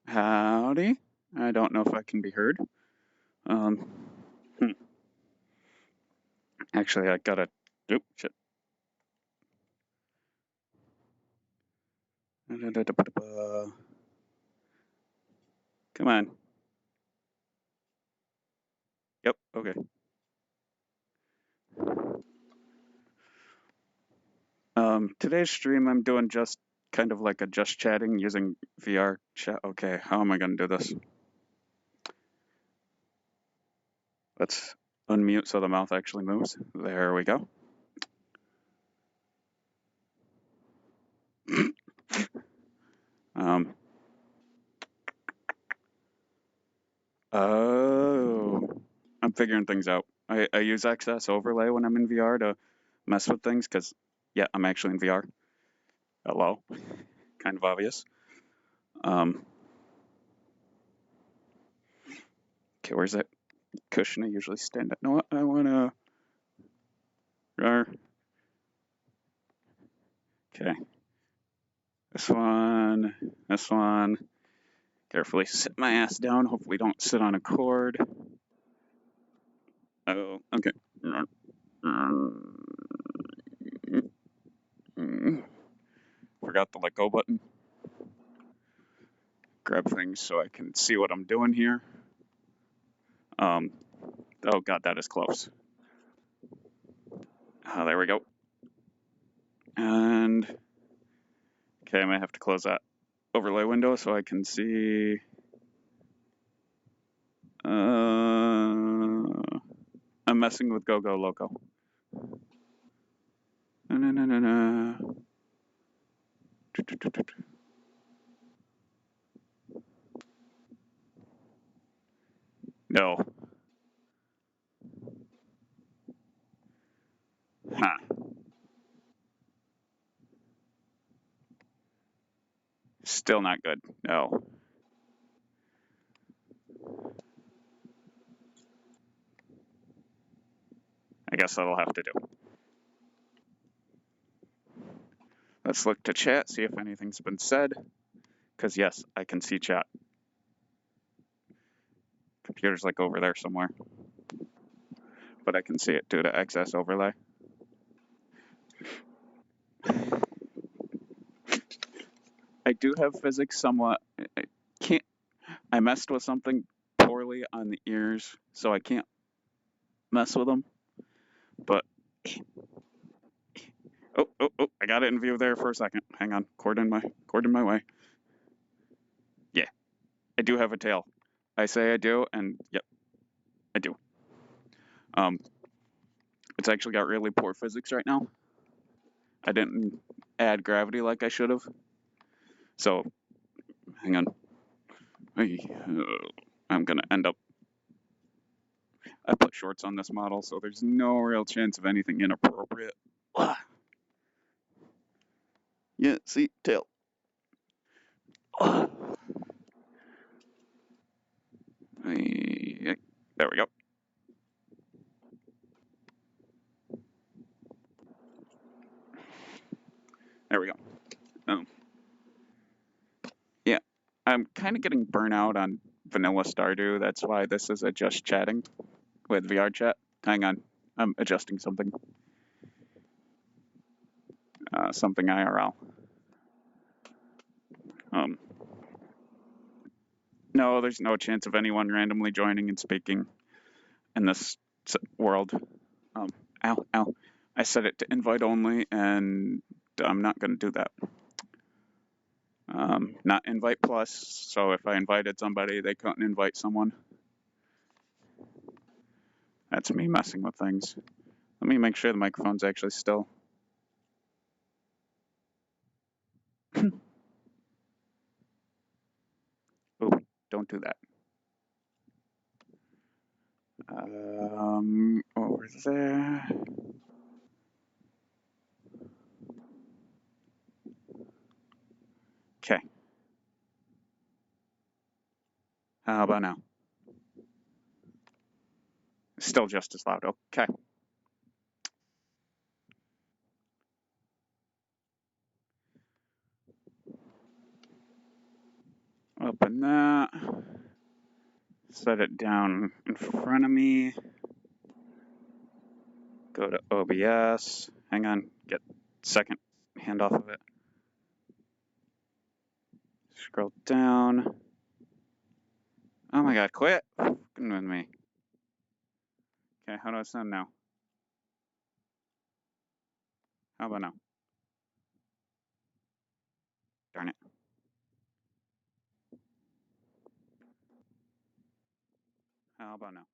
Howdy. I don't know if I can be heard. Um, hmm. Actually, I gotta. Oop, shit. Come on. Yep. Okay. Today's stream, I'm doing just kind of like a just chatting using VR chat. Okay, how am I gonna do this? Let's unmute so the mouth actually moves. There we go. Um. Oh, I'm figuring things out. I use XS overlay when I'm in VR to mess with things because, yeah, I'm actually in VR. Hello. Kind of obvious. Um. Okay, where's that cushion I usually stand at? No, I wanna. Okay, this one, this one. Carefully sit my ass down. Hopefully, don't sit on a cord. Oh, okay. Forgot the let go button. Grab things so I can see what I'm doing here. Oh god, that is close. There we go. And okay, I might have to close that overlay window so I can see. I'm messing with Go Go Loco. No. No. Huh. Still not good. No. I guess that'll have to do. Let's look to chat, see if anything's been said. Because yes, I can see chat. Computer's like over there somewhere. But I can see it due to XS overlay. I do have physics somewhat. I can't. I messed with something poorly on the ears, so I can't mess with them. But oh! I got it in view there for a second. Hang on, cord in my way. Yeah, I do have a tail. I say I do, and yep, I do. It's actually got really poor physics right now. I didn't add gravity like I should have. So, hang on. I'm gonna end up. I put shorts on this model, so there's no real chance of anything inappropriate. Yeah, see, tail. There we go. There we go. Yeah, I'm kind of getting burnout on vanilla Stardew. That's why this is a just chatting with VRChat. Hang on, I'm adjusting something. Something IRL. No, there's no chance of anyone randomly joining and speaking in this world. Ow. I set it to invite only, and I'm not going to do that. Not invite plus, so if I invited somebody, they couldn't invite someone. That's me messing with things. Let me make sure the microphone's actually still. Oh, don't do that. Over there. Okay. How about now? Still just as loud. Okay. Open that. Set it down in front of me. Go to OBS. Hang on, get second hand off of it. Scroll down. Oh my god, quit fucking with me. Okay, how do I sound now? How about now? Darn it. How about now?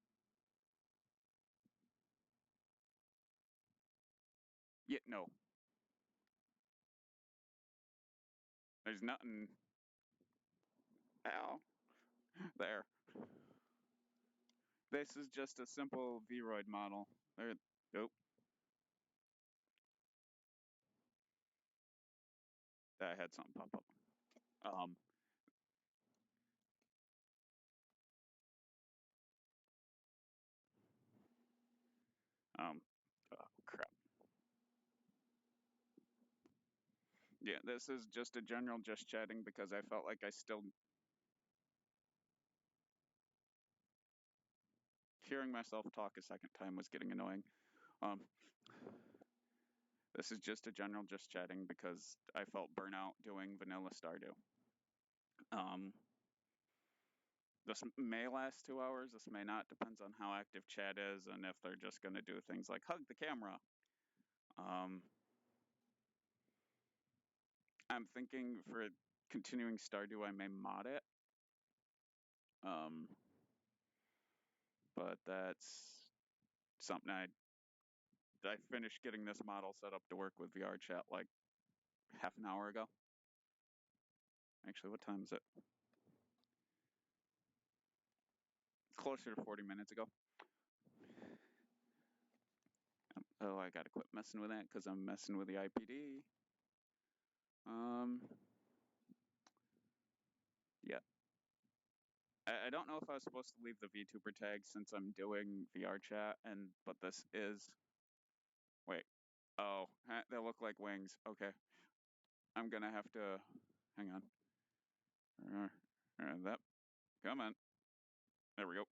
Yeah, no. There's nothing. Ow. There. This is just a simple Vroid model. There. Nope. I had something pop up. Um. Oh crap. Yeah, this is just a general just chatting because I felt like I still hearing myself talk a second time was getting annoying. Um, this is just a general just chatting because I felt burnout doing vanilla Stardew. Um, this may last 2 hours. This may not. Depends on how active chat is and if they're just going to do things like hug the camera. I'm thinking for continuing Stardew, I may mod it. But that's something I finished getting this model set up to work with VRChat like half an hour ago. Actually, what time is it? Closer to 40 minutes ago. Oh, I gotta quit messing with that because I'm messing with the IPD. Yeah. I don't know if I was supposed to leave the VTuber tag since I'm doing VRChat, but this is. Wait. Oh, they look like wings. Okay. I'm gonna have to. Hang on. That. Come on. There we go.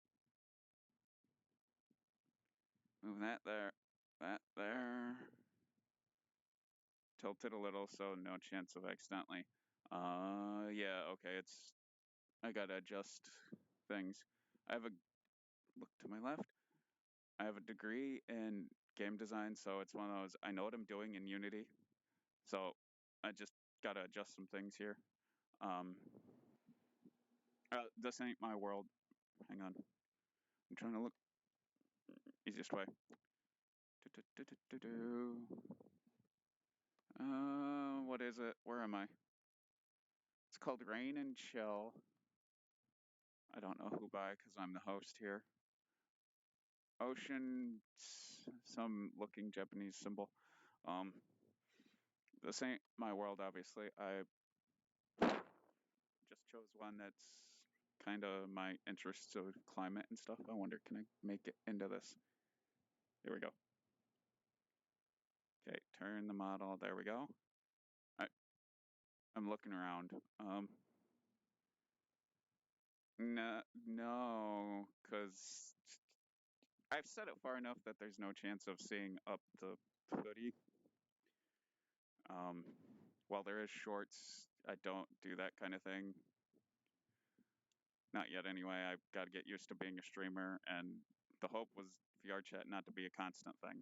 Move that there. That there. Tilt it a little so no chance of accidentally. Yeah, okay, I gotta adjust things. I have a, look to my left, I have a degree in game design, so it's one of those, I know what I'm doing in Unity, so I just gotta adjust some things here. This ain't my world. Hang on. I'm trying to look easiest way. What is it? Where am I? It's called Rain and Chill. I don't know who by because I'm the host here. Ocean, some looking Japanese symbol. This ain't my world, obviously. I just chose one that's kind of my interest, so climate and stuff. I wonder, can I make it into this? Here we go. Okay, turn the model. There we go. I'm looking around. No, because I've set it far enough that there's no chance of seeing up the hoodie. While there is shorts, I don't do that kind of thing. Not yet, anyway. I've got to get used to being a streamer, and the hope was VRChat not to be a constant thing.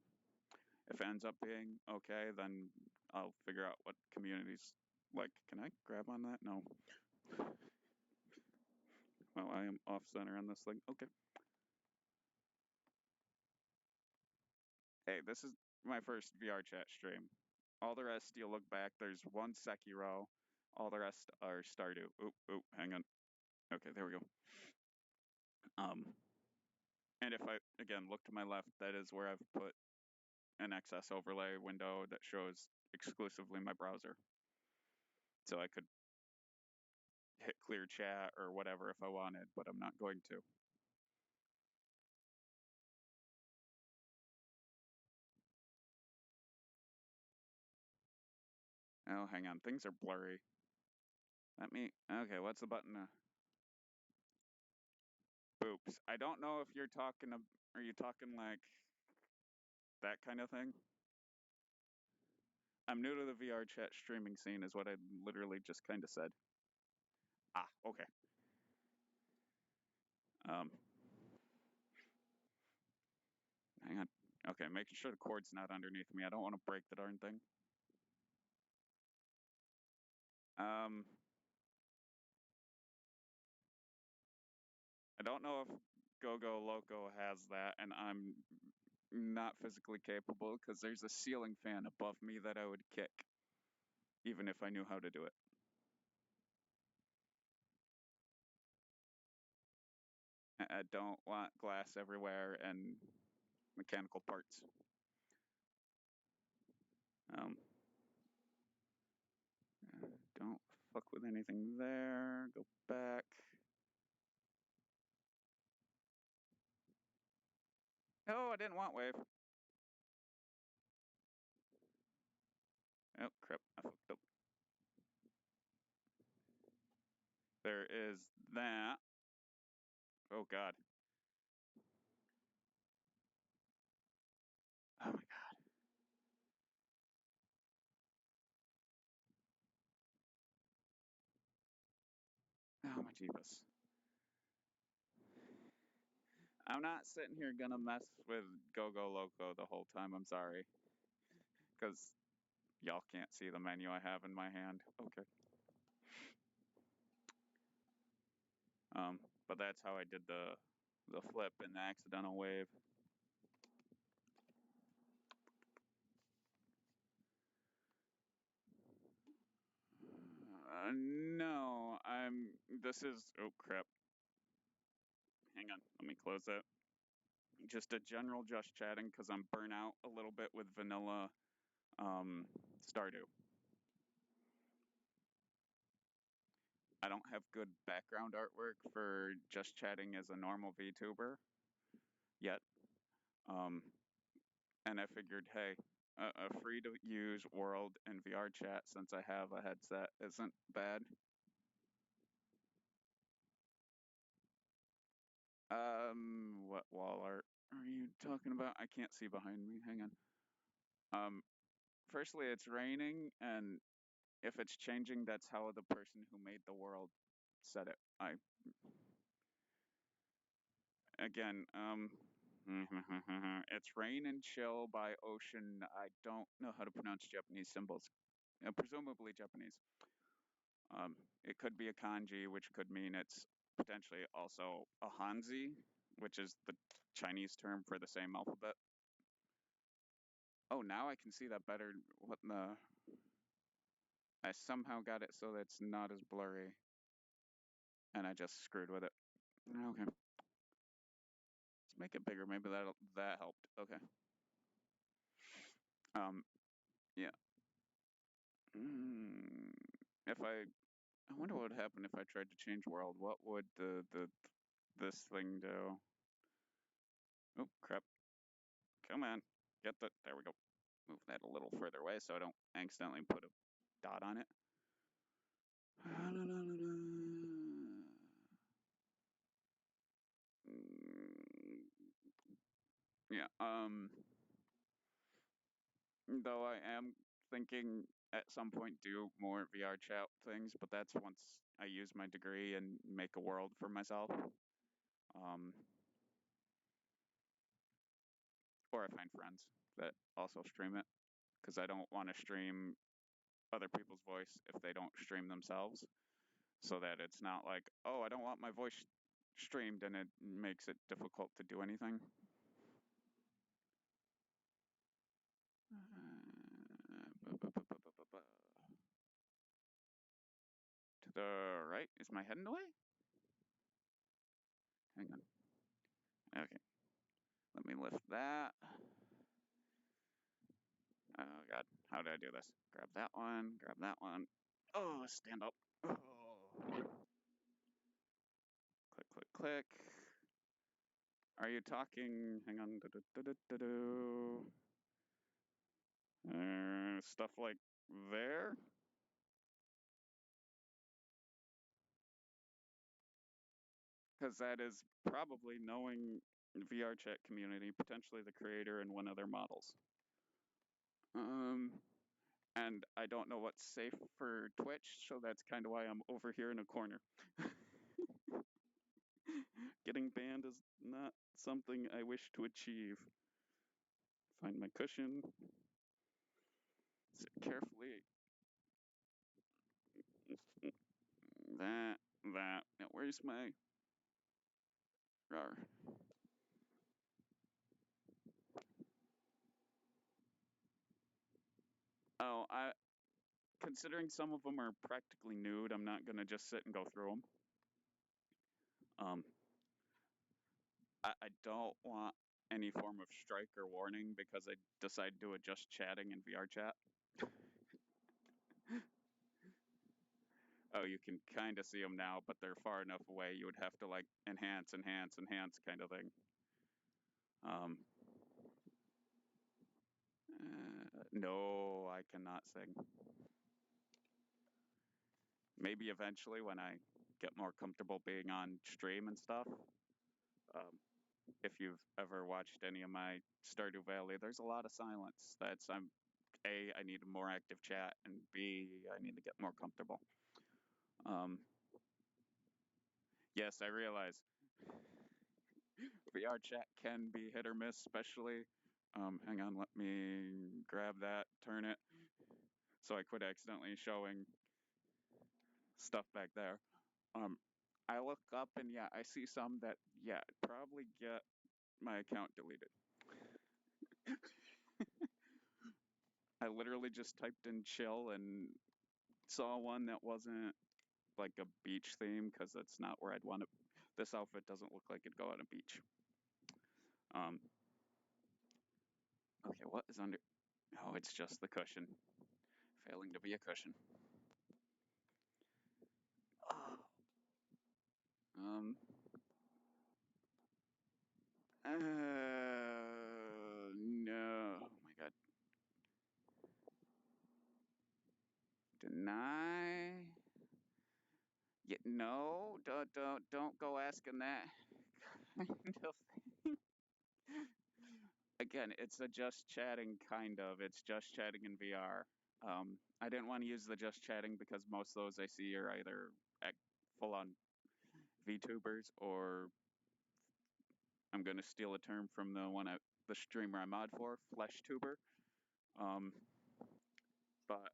If it ends up being okay, then I'll figure out what communities like. Can I grab on that? No. Well, I am off center on this thing. Okay. Hey, this is my first VRChat stream. All the rest, you'll look back. There's one Sekiro. All the rest are Stardew. Oop, hang on. Okay, there we go. And if I, again, look to my left, that is where I've put an XS overlay window that shows exclusively my browser. So I could hit clear chat or whatever if I wanted, but I'm not going to. Oh, hang on. Things are blurry. Okay, what's the button? boops. I don't know if you're talking. Are you talking like that kind of thing? I'm new to the VR chat streaming scene, is what I literally just kind of said. Ah, okay. Um, hang on. Okay, making sure the cord's not underneath me. I don't want to break the darn thing. Um, I don't know if Go Go Loco has that, and I'm not physically capable because there's a ceiling fan above me that I would kick, even if I knew how to do it. I don't want glass everywhere and mechanical parts. Um, don't fuck with anything there. Go back. Oh, I didn't want wave. Oh, crap. I fucked up. There is that. Oh, God. Oh, my God. Oh, my jeepus. I'm not sitting here gonna mess with Go Go Loco the whole time. I'm sorry. Because y'all can't see the menu I have in my hand. Okay. But that's how I did the flip and the accidental wave. No, this is, oh crap. Hang on, let me close that. Just a general just chatting because I'm burnt out a little bit with vanilla Stardew. I don't have good background artwork for just chatting as a normal VTuber yet. Um, and I figured, hey, a free to use world in VR chat since I have a headset isn't bad. What wall art are you talking about? I can't see behind me. Hang on. Um, Firstly, it's raining, and if it's changing, that's how the person who made the world said it. Again, it's rain and chill by ocean. I don't know how to pronounce Japanese symbols. Presumably Japanese. It could be a kanji, which could mean it's potentially also a Hanzi, which is the Chinese term for the same alphabet. Oh, now I can see that better. What in the? I somehow got it so that it's not as blurry, and I just screwed with it. Okay, let's make it bigger. Maybe that helped. Okay. Um, yeah. If I wonder what would happen if I tried to change world. What would the this thing do? Oh crap! Come on, get the. There we go. Move that a little further away so I don't accidentally put a dot on it. Yeah. Though I am thinking at some point do more VR chat things, but that's once I use my degree and make a world for myself. Um, or I find friends that also stream it because I don't want to stream other people's voice if they don't stream themselves, so that it's not like, oh, I don't want my voice streamed and it makes it difficult to do anything. To the right? Is my head in the way? Hang on. Okay. Let me lift that. Oh, God. How did I do this? Grab that one. Grab that one. Oh, stand up. Oh. Click, click, click. Are you talking? Hang on. Stuff like there? because that is probably knowing the VRChat community, potentially the creator and one of their models. And I don't know what's safe for Twitch, so that's kind of why I'm over here in a corner. Getting banned is not something I wish to achieve. Find my cushion. Sit carefully. That. Now, where's my... Rawr. Oh, considering some of them are practically nude, I'm not gonna just sit and go through them. I don't want any form of strike or warning because I decide to adjust chatting in VRChat. Oh, you can kind of see them now, but they're far enough away. You would have to like enhance kind of thing. No, I cannot sing. Maybe eventually when I get more comfortable being on stream and stuff. If you've ever watched any of my Stardew Valley, there's a lot of silence. I need a more active chat, and B, I need to get more comfortable. Yes, I realize VRChat can be hit or miss, especially. Hang on, let me grab that, turn it, so I quit accidentally showing stuff back there. I look up and yeah, I see some that probably get my account deleted. I literally just typed in chill and saw one that wasn't like a beach theme because that's not where I'd want it. This outfit doesn't look like it'd go on a beach. Okay, what is under? Oh, it's just the cushion. Failing to be a cushion. Oh. No. Oh my god. Deny. Yeah, no. Don't go asking that kind of thing. Again, it's a just chatting kind of. It's just chatting in VR. I didn't want to use the just chatting because most of those I see are either full on VTubers or I'm going to steal a term from the streamer I mod for, Flesh Tuber. But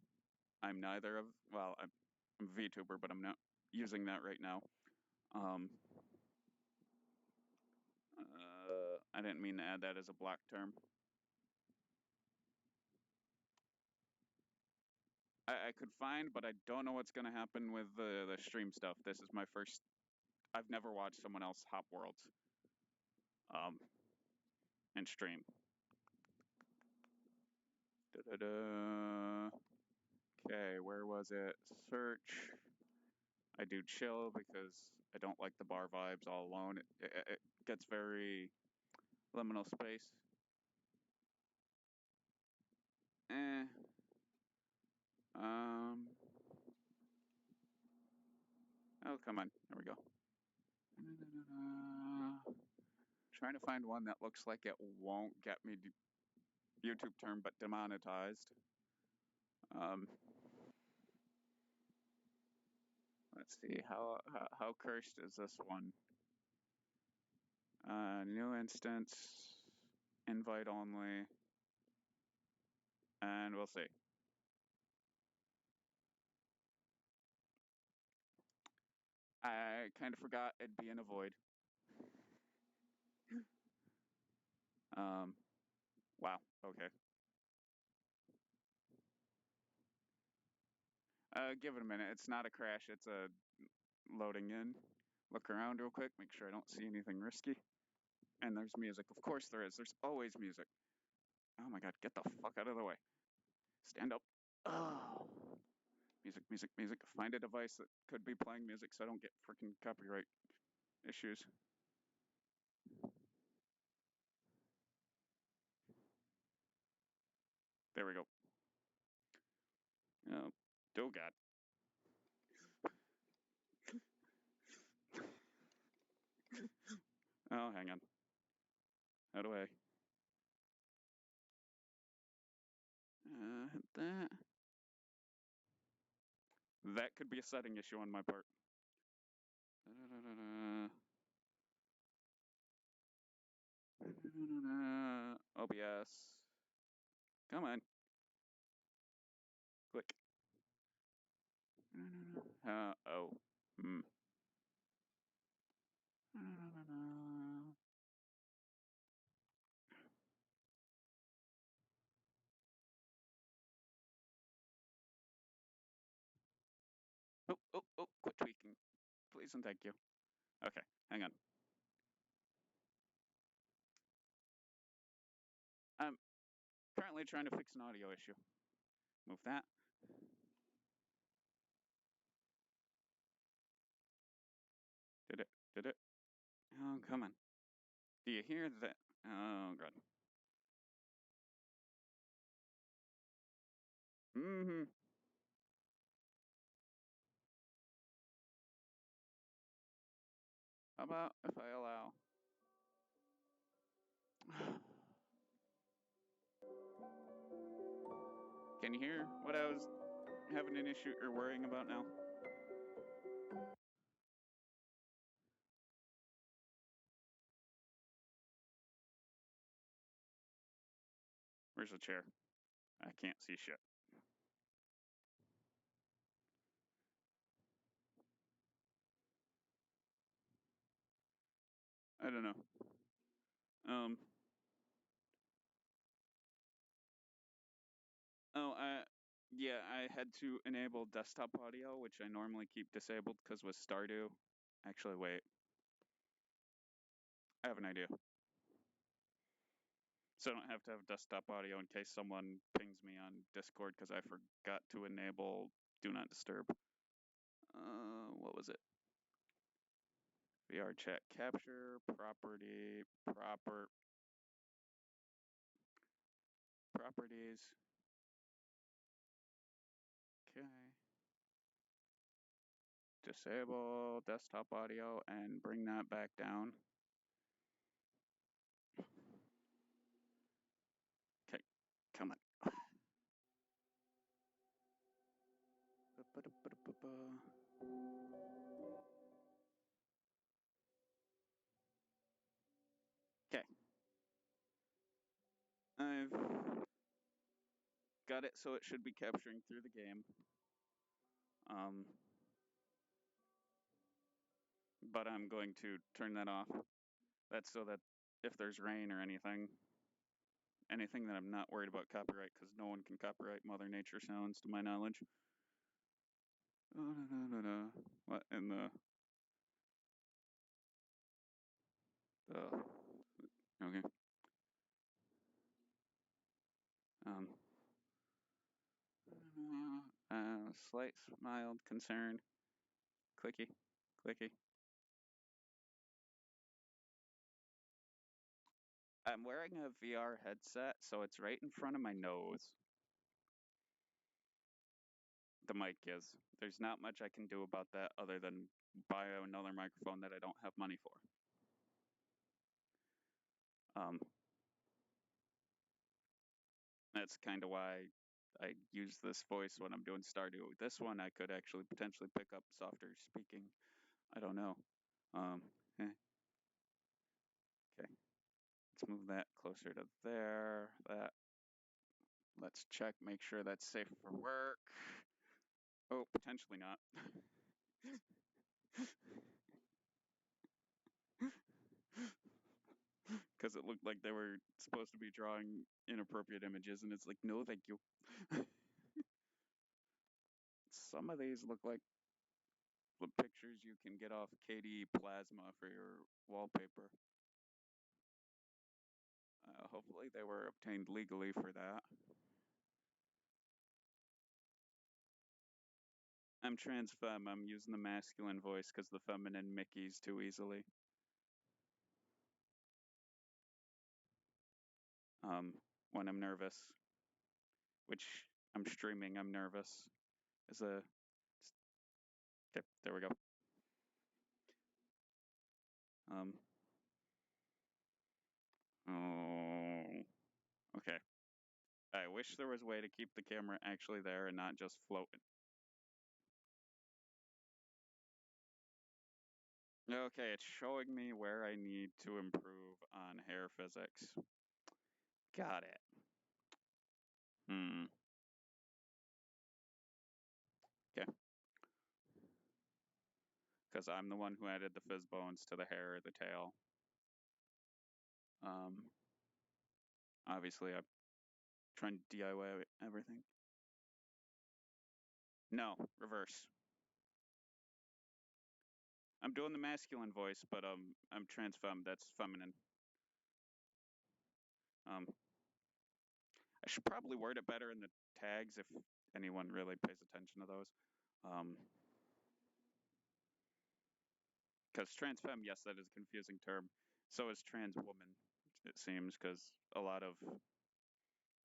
I'm neither of. Well, I'm VTuber, but I'm not using that right now. I didn't mean to add that as a block term. I could find, but I don't know what's going to happen with the stream stuff. This is my first. I've never watched someone else hop worlds and stream. Da-da-da. Okay, where was it? Search. I do chill because I don't like the bar vibes all alone. It gets very liminal space. Eh. Oh, come on. There we go. Trying to find one that looks like it won't get me YouTube term, but demonetized. Let's see. How cursed is this one? New instance, invite only, and we'll see. I kind of forgot it'd be in a void. Wow. Okay. Give it a minute. It's not a crash. It's a loading in. Look around real quick. Make sure I don't see anything risky. And there's music. Of course there is. There's always music. Oh my god. Get the fuck out of the way. Stand up. Oh. Music. Find a device that could be playing music so I don't get freaking copyright issues. There we go. Oh god. Oh, hang on. How do I hit that? That could be a setting issue on my part. OBS. Come on. Click. Oh. Hmm. Oh, quit tweaking. Please and thank you. Okay, hang on. I'm currently trying to fix an audio issue. Move that. Did it? Did it? Oh, come on. Do you hear that? Oh, God. Mm-hmm. How about if I allow? Can you hear what I was having an issue or worrying about now? Where's the chair? I can't see shit. I don't know. Yeah, I had to enable desktop audio, which I normally keep disabled because with Stardew. Actually, wait. I have an idea. So I don't have to have desktop audio in case someone pings me on Discord because I forgot to enable Do Not Disturb. What was it? VRChat capture, properties. Okay. Disable desktop audio and bring that back down. Okay, come on. Okay. I've got it so it should be capturing through the game. But I'm going to turn that off. That's so that if there's rain or anything that I'm not worried about copyright, because no one can copyright Mother Nature sounds, to my knowledge. What in the? Okay. Slight mild concern. Clicky. I'm wearing a VR headset, so it's right in front of my nose. The mic is. There's not much I can do about that other than buy another microphone that I don't have money for. That's kind of why I use this voice when I'm doing Stardew. With this one, I could actually potentially pick up softer speaking. I don't know. Okay. Let's move that closer to there. Let's check, make sure that's safe for work. Oh, potentially not. Because it looked like they were supposed to be drawing inappropriate images, and it's like, no, thank you. Some of these look like the pictures you can get off KD Plasma for your wallpaper. Hopefully they were obtained legally for that. I'm trans femme. I'm using the masculine voice because the feminine Mickey's too easily. When I'm nervous, which I'm streaming, I'm nervous. Okay, there we go. I wish there was a way to keep the camera actually there and not just floating. Okay, it's showing me where I need to improve on hair physics. Got it. Okay. Because I'm the one who added the fizz bones to the hair or the tail. Obviously, I'm trying to DIY everything. No, reverse. I'm doing the masculine voice, but I'm trans femme. That's feminine. I should probably word it better in the tags if anyone really pays attention to those. Because trans femme, yes, that is a confusing term. So is trans woman, it seems, because a lot of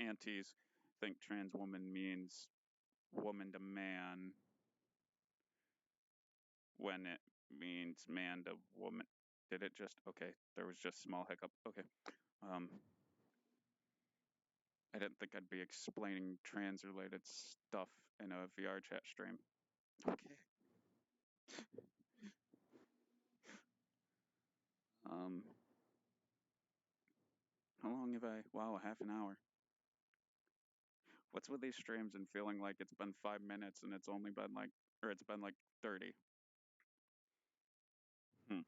aunties think trans woman means woman to man when it means man to woman. Did it just? Okay, there was just small hiccup. Okay. I didn't think I'd be explaining trans related stuff in a VRChat stream. Okay. How long have I? Wow, half an hour. What's with these streams and feeling like it's been 5 minutes and it's only been like, or it's been like 30? Hmm.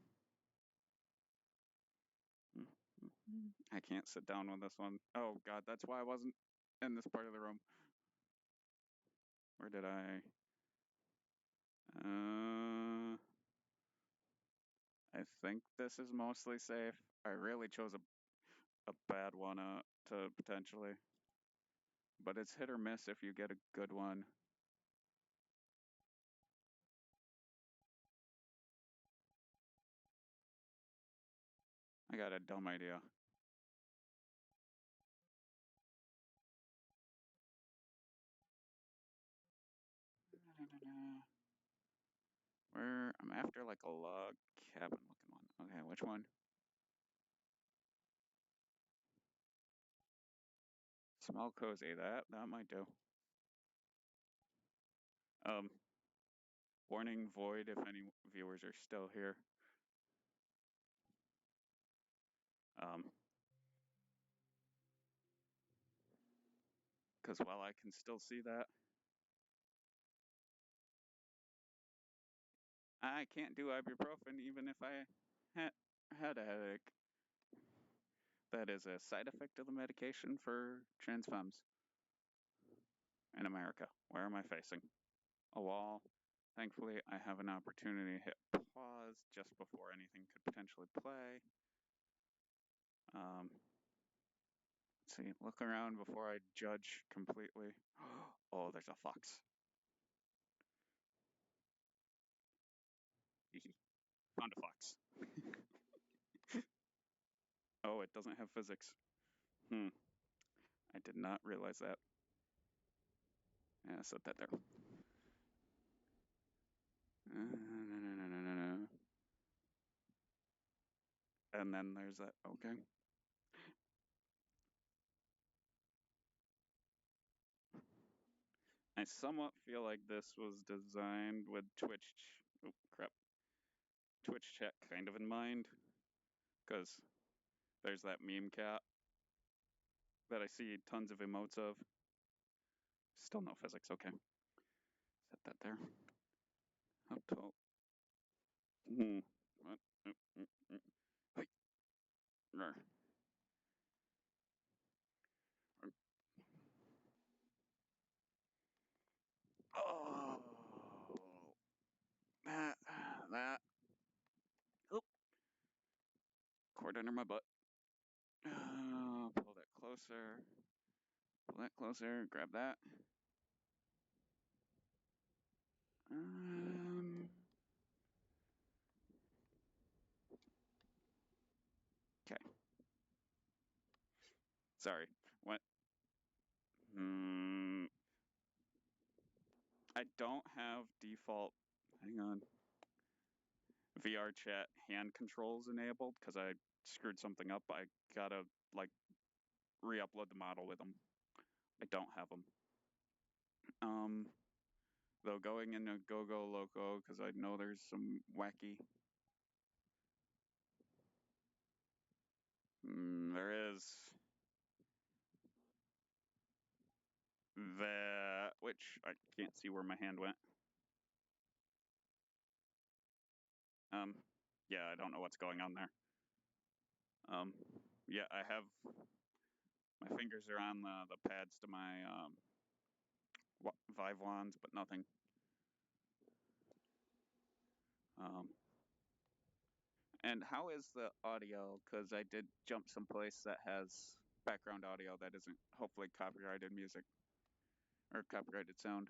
I can't sit down with this one. Oh God, that's why I wasn't in this part of the room. Where did I? I think this is mostly safe. I really chose a bad one to potentially, but it's hit or miss if you get a good one. I got a dumb idea. Where I'm after like a log cabin looking one. Okay, which one? Small cozy. That might do. Warning void if any viewers are still here. Because while I can still see that, I can't do ibuprofen even if I had a headache. That is a side effect of the medication for trans femmes in America. Where am I facing? A wall. Thankfully, I have an opportunity to hit pause just before anything could potentially play. Let's see, look around before I judge completely. Oh, there's a fox. Found a fox. Oh, it doesn't have physics. I did not realize that. Yeah, set that there. And then there's that. Okay. I somewhat feel like this was designed with Twitch. Oh crap. Twitch chat kind of in mind, because there's that meme cat that I see tons of emotes of. Still no physics. Okay. Set that there. How tall? What? Hey. Oh, that. Oop. Cord under my butt. Pull that closer. Pull that closer. Grab that. Okay. Sorry. What? I don't have default. Hang on. VRChat hand controls enabled because I screwed something up. I gotta like re-upload the model with them. I don't have them. Though going into Go Go Loco because I know there's some wacky. There is that, which I can't see where my hand went. Yeah, I don't know what's going on there. Yeah, I have my fingers are on the pads to my Vive wands, but nothing. And how is the audio? Because I did jump someplace that has background audio that isn't hopefully copyrighted music or copyrighted sound.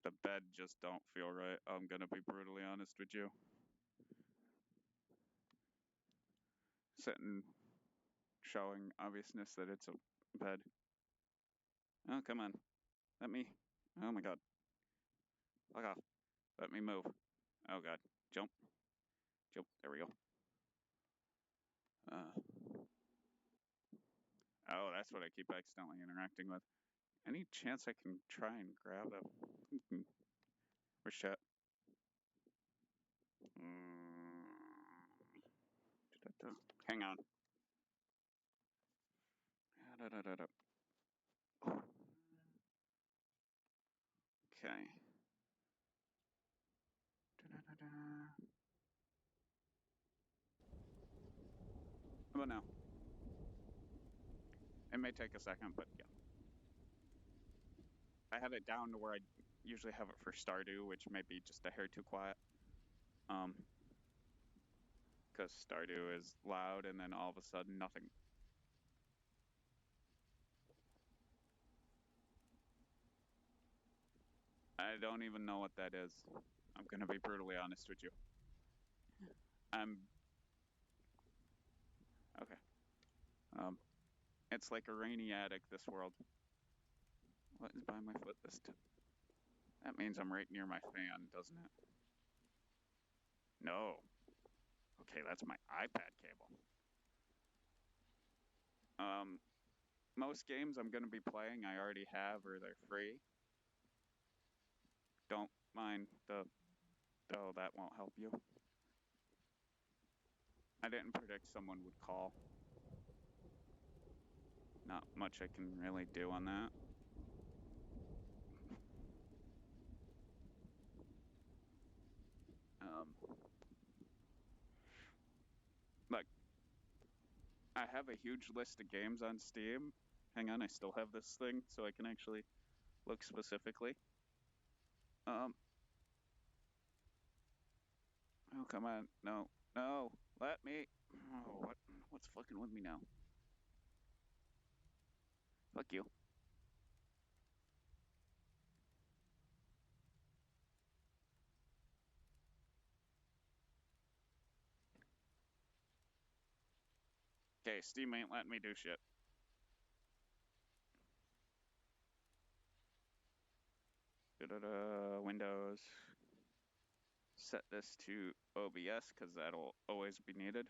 The bed just don't feel right. I'm gonna be brutally honest with you. Sitting, showing obviousness that it's a bed. Oh, come on. Let me. Oh my god. Fuck off. Let me move. Oh god. Jump. Jump. There we go. Oh, that's what I keep accidentally interacting with. Any chance I can try and grab a VRChat? Hang on. Okay. How about now? It may take a second, but yeah. I have it down to where I usually have it for Stardew, which may be just a hair too quiet. Because Stardew is loud and then all of a sudden nothing. I don't even know what that is. I'm going to be brutally honest with you. Okay. It's like a rainy attic, this world. What is by my foot this time? That means I'm right near my fan, doesn't it? No. Okay, that's my iPad cable. Most games I'm going to be playing I already have or they're free. Don't mind the... Oh, that won't help you. I didn't predict someone would call. Not much I can really do on that. Look, I have a huge list of games on Steam. Hang on, I still have this thing so I can actually look specifically. Oh, come on. No. No. Let me. Oh, what's fucking with me now? Fuck you. Okay, Steam ain't letting me do shit. Windows. Set this to OBS because that'll always be needed.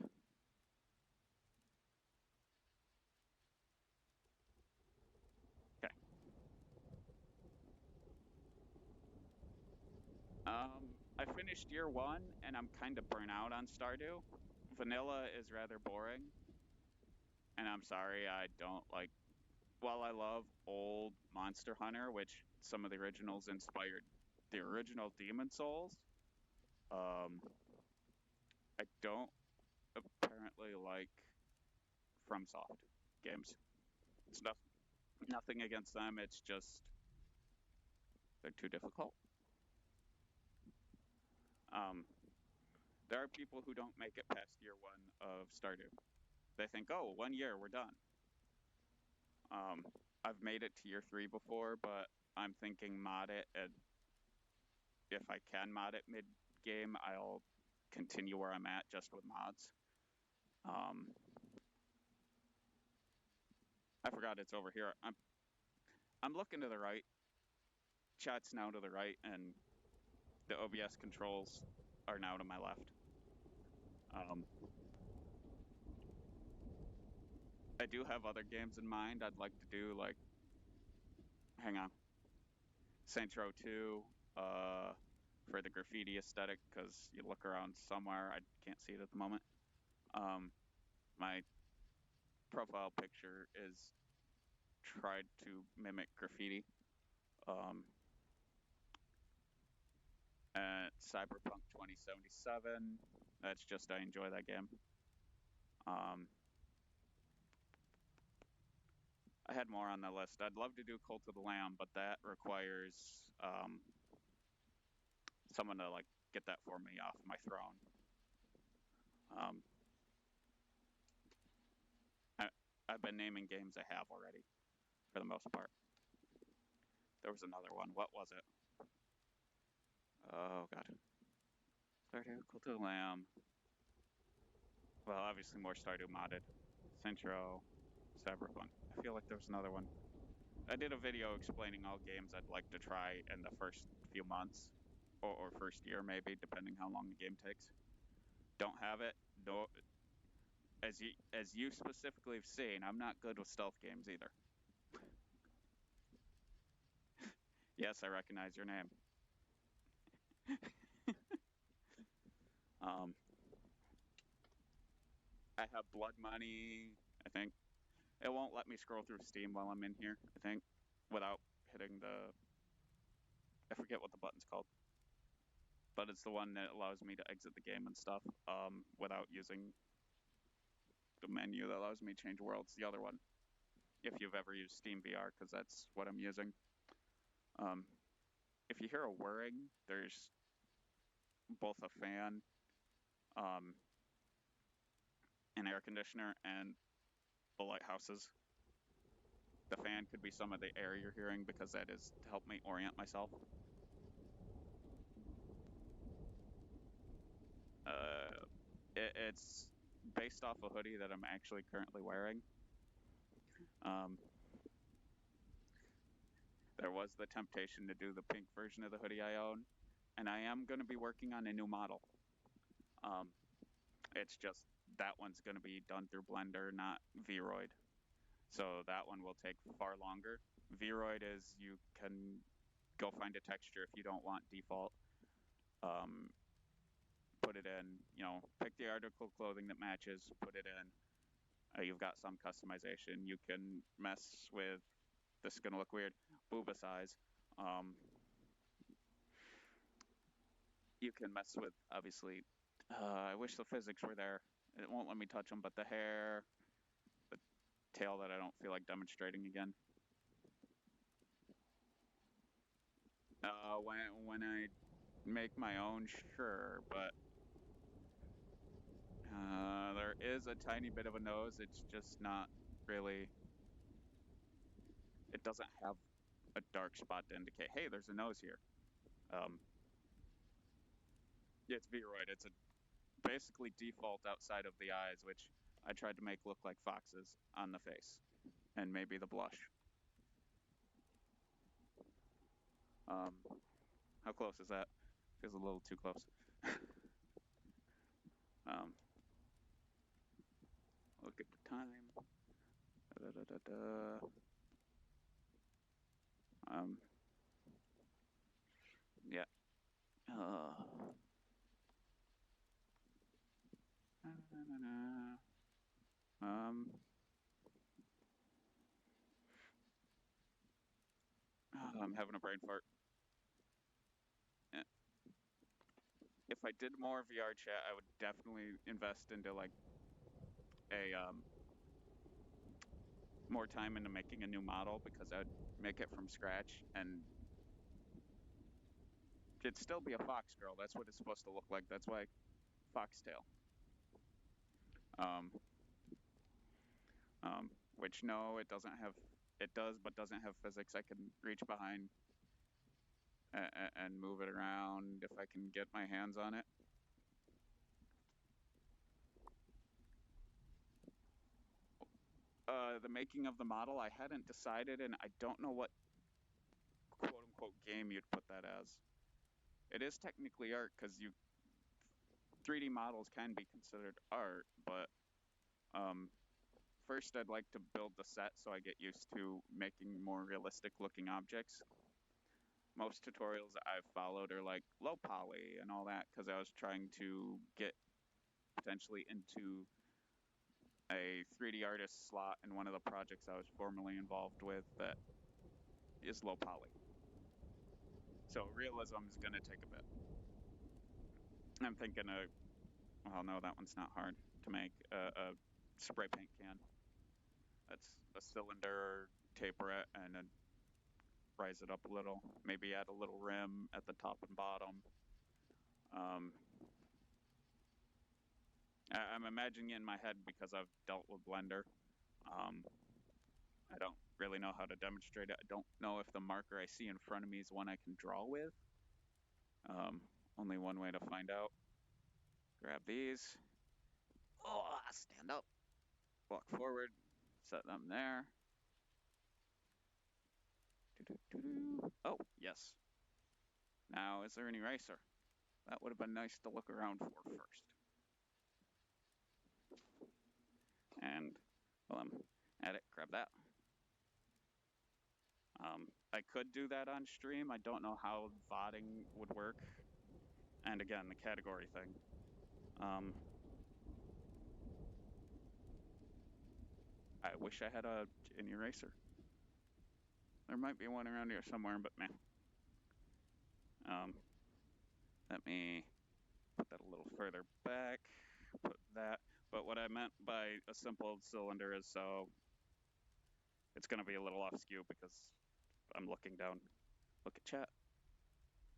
Okay. I finished year one and I'm kind of burnt out on Stardew. Vanilla is rather boring. And I'm sorry, I don't like. While I love old Monster Hunter, which some of the originals inspired the original Demon Souls, I don't apparently like FromSoft games. It's nothing against them. It's just they're too difficult. There are people who don't make it past year one of Stardew. They think, oh, 1 year, we're done. I've made it to year 3 before, but I'm thinking mod it, and if I can mod it mid-game, I'll continue where I'm at just with mods. I forgot it's over here. I'm looking to the right. Chat's now to the right, and the OBS controls are now to my left. I do have other games in mind. I'd like to do like, hang on, Saints Row 2, for the graffiti aesthetic, because you look around somewhere, I can't see it at the moment. My profile picture is tried to mimic graffiti. Cyberpunk 2077. That's just I enjoy that game. I had more on the list. I'd love to do Cult of the Lamb, but that requires someone to like get that for me off my throne. I've been naming games I have already, for the most part. There was another one. What was it? Oh god. Stardew, Cult of the Lamb. Well, obviously more Stardew modded. Centro, Cyberpunk. I feel like there was another one. I did a video explaining all games I'd like to try in the first few months, or first year maybe, depending how long the game takes. Don't have it. No, as you specifically have seen, I'm not good with stealth games either. Yes, I recognize your name. I have blood money. I think it won't let me scroll through Steam while I'm in here. I think without hitting the, I forget what the button's called, but it's the one that allows me to exit the game and stuff without using the menu that allows me to change worlds. The other one, if you've ever used Steam VR, because that's what I'm using. If you hear a whirring, there's both a fan, an air conditioner, and the lighthouses. The fan could be some of the air you're hearing because that is to help me orient myself. It's based off a hoodie that I'm actually currently wearing. There was the temptation to do the pink version of the hoodie I own, and I am going to be working on a new model. It's just that one's going to be done through Blender, not Vroid. So that one will take far longer. Vroid is you can go find a texture if you don't want default. Put it in, pick the article of clothing that matches, put it in. You've got some customization. You can mess with, this is going to look weird, booba size. You can mess with, obviously, I wish the physics were there. It won't let me touch them, but the hair, the tail that I don't feel like demonstrating again. When I make my own, sure, but there is a tiny bit of a nose. It's just not really, it doesn't have a dark spot to indicate, hey, there's a nose here. It's Vroid. It's a basically default outside of the eyes, which I tried to make look like foxes on the face, and maybe the blush. How close is that? Feels a little too close. Look at the time. Yeah. I'm having a brain fart. If I did more VRChat, I would definitely invest into like a more time into making a new model, because I'd make it from scratch and it'd still be a fox girl. That's what it's supposed to look like. That's why foxtail. Which no, it doesn't have. It does, but doesn't have physics. I can reach behind and move it around if I can get my hands on it. The making of the model, I hadn't decided, and I don't know what quote-unquote game you'd put that as. It is technically art, because 3D models can be considered art, but first I'd like to build the set so I get used to making more realistic looking objects. Most tutorials I've followed are like low poly and all that because I was trying to get potentially into a 3D artist slot in one of the projects I was formerly involved with that is low poly. So realism is going to take a bit. I'm thinking well, no, that one's not hard to make. A spray paint can. That's a cylinder, taper it, and then rise it up a little. Maybe add a little rim at the top and bottom. I'm imagining it in my head because I've dealt with Blender. I don't really know how to demonstrate it. I don't know if the marker I see in front of me is one I can draw with. Only one way to find out. Grab these. Oh, stand up. Walk forward. Set them there. Oh, yes. Now, is there an eraser? That would have been nice to look around for first. And while I'm at it, grab that. I could do that on stream. I don't know how VODing would work. And again, the category thing. I wish I had an eraser. There might be one around here somewhere, but meh. Let me put that a little further back. Put that. But what I meant by a simple cylinder is so it's going to be a little off skew because I'm looking down. Look at chat.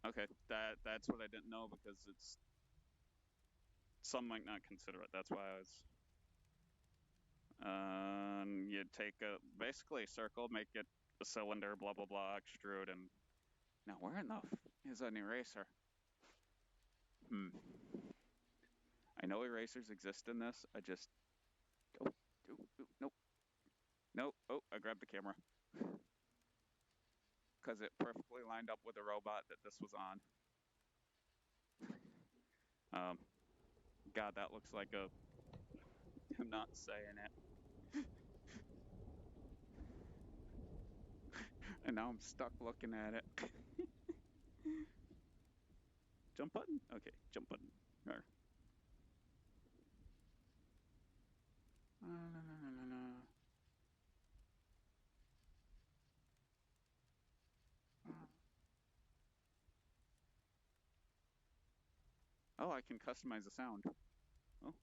Okay, that's what I didn't know because it's some might not consider it. That's why I was. You take basically a circle, make it a cylinder, blah blah blah, extrude, and now where enough is an eraser? I know erasers exist in this. I just nope. Oh, I grabbed the camera because it perfectly lined up with the robot that this was on. God, that looks like a. I'm not saying it. And now I'm stuck looking at it. Jump button? Okay, jump button. There. Oh, I can customize the sound. Oh.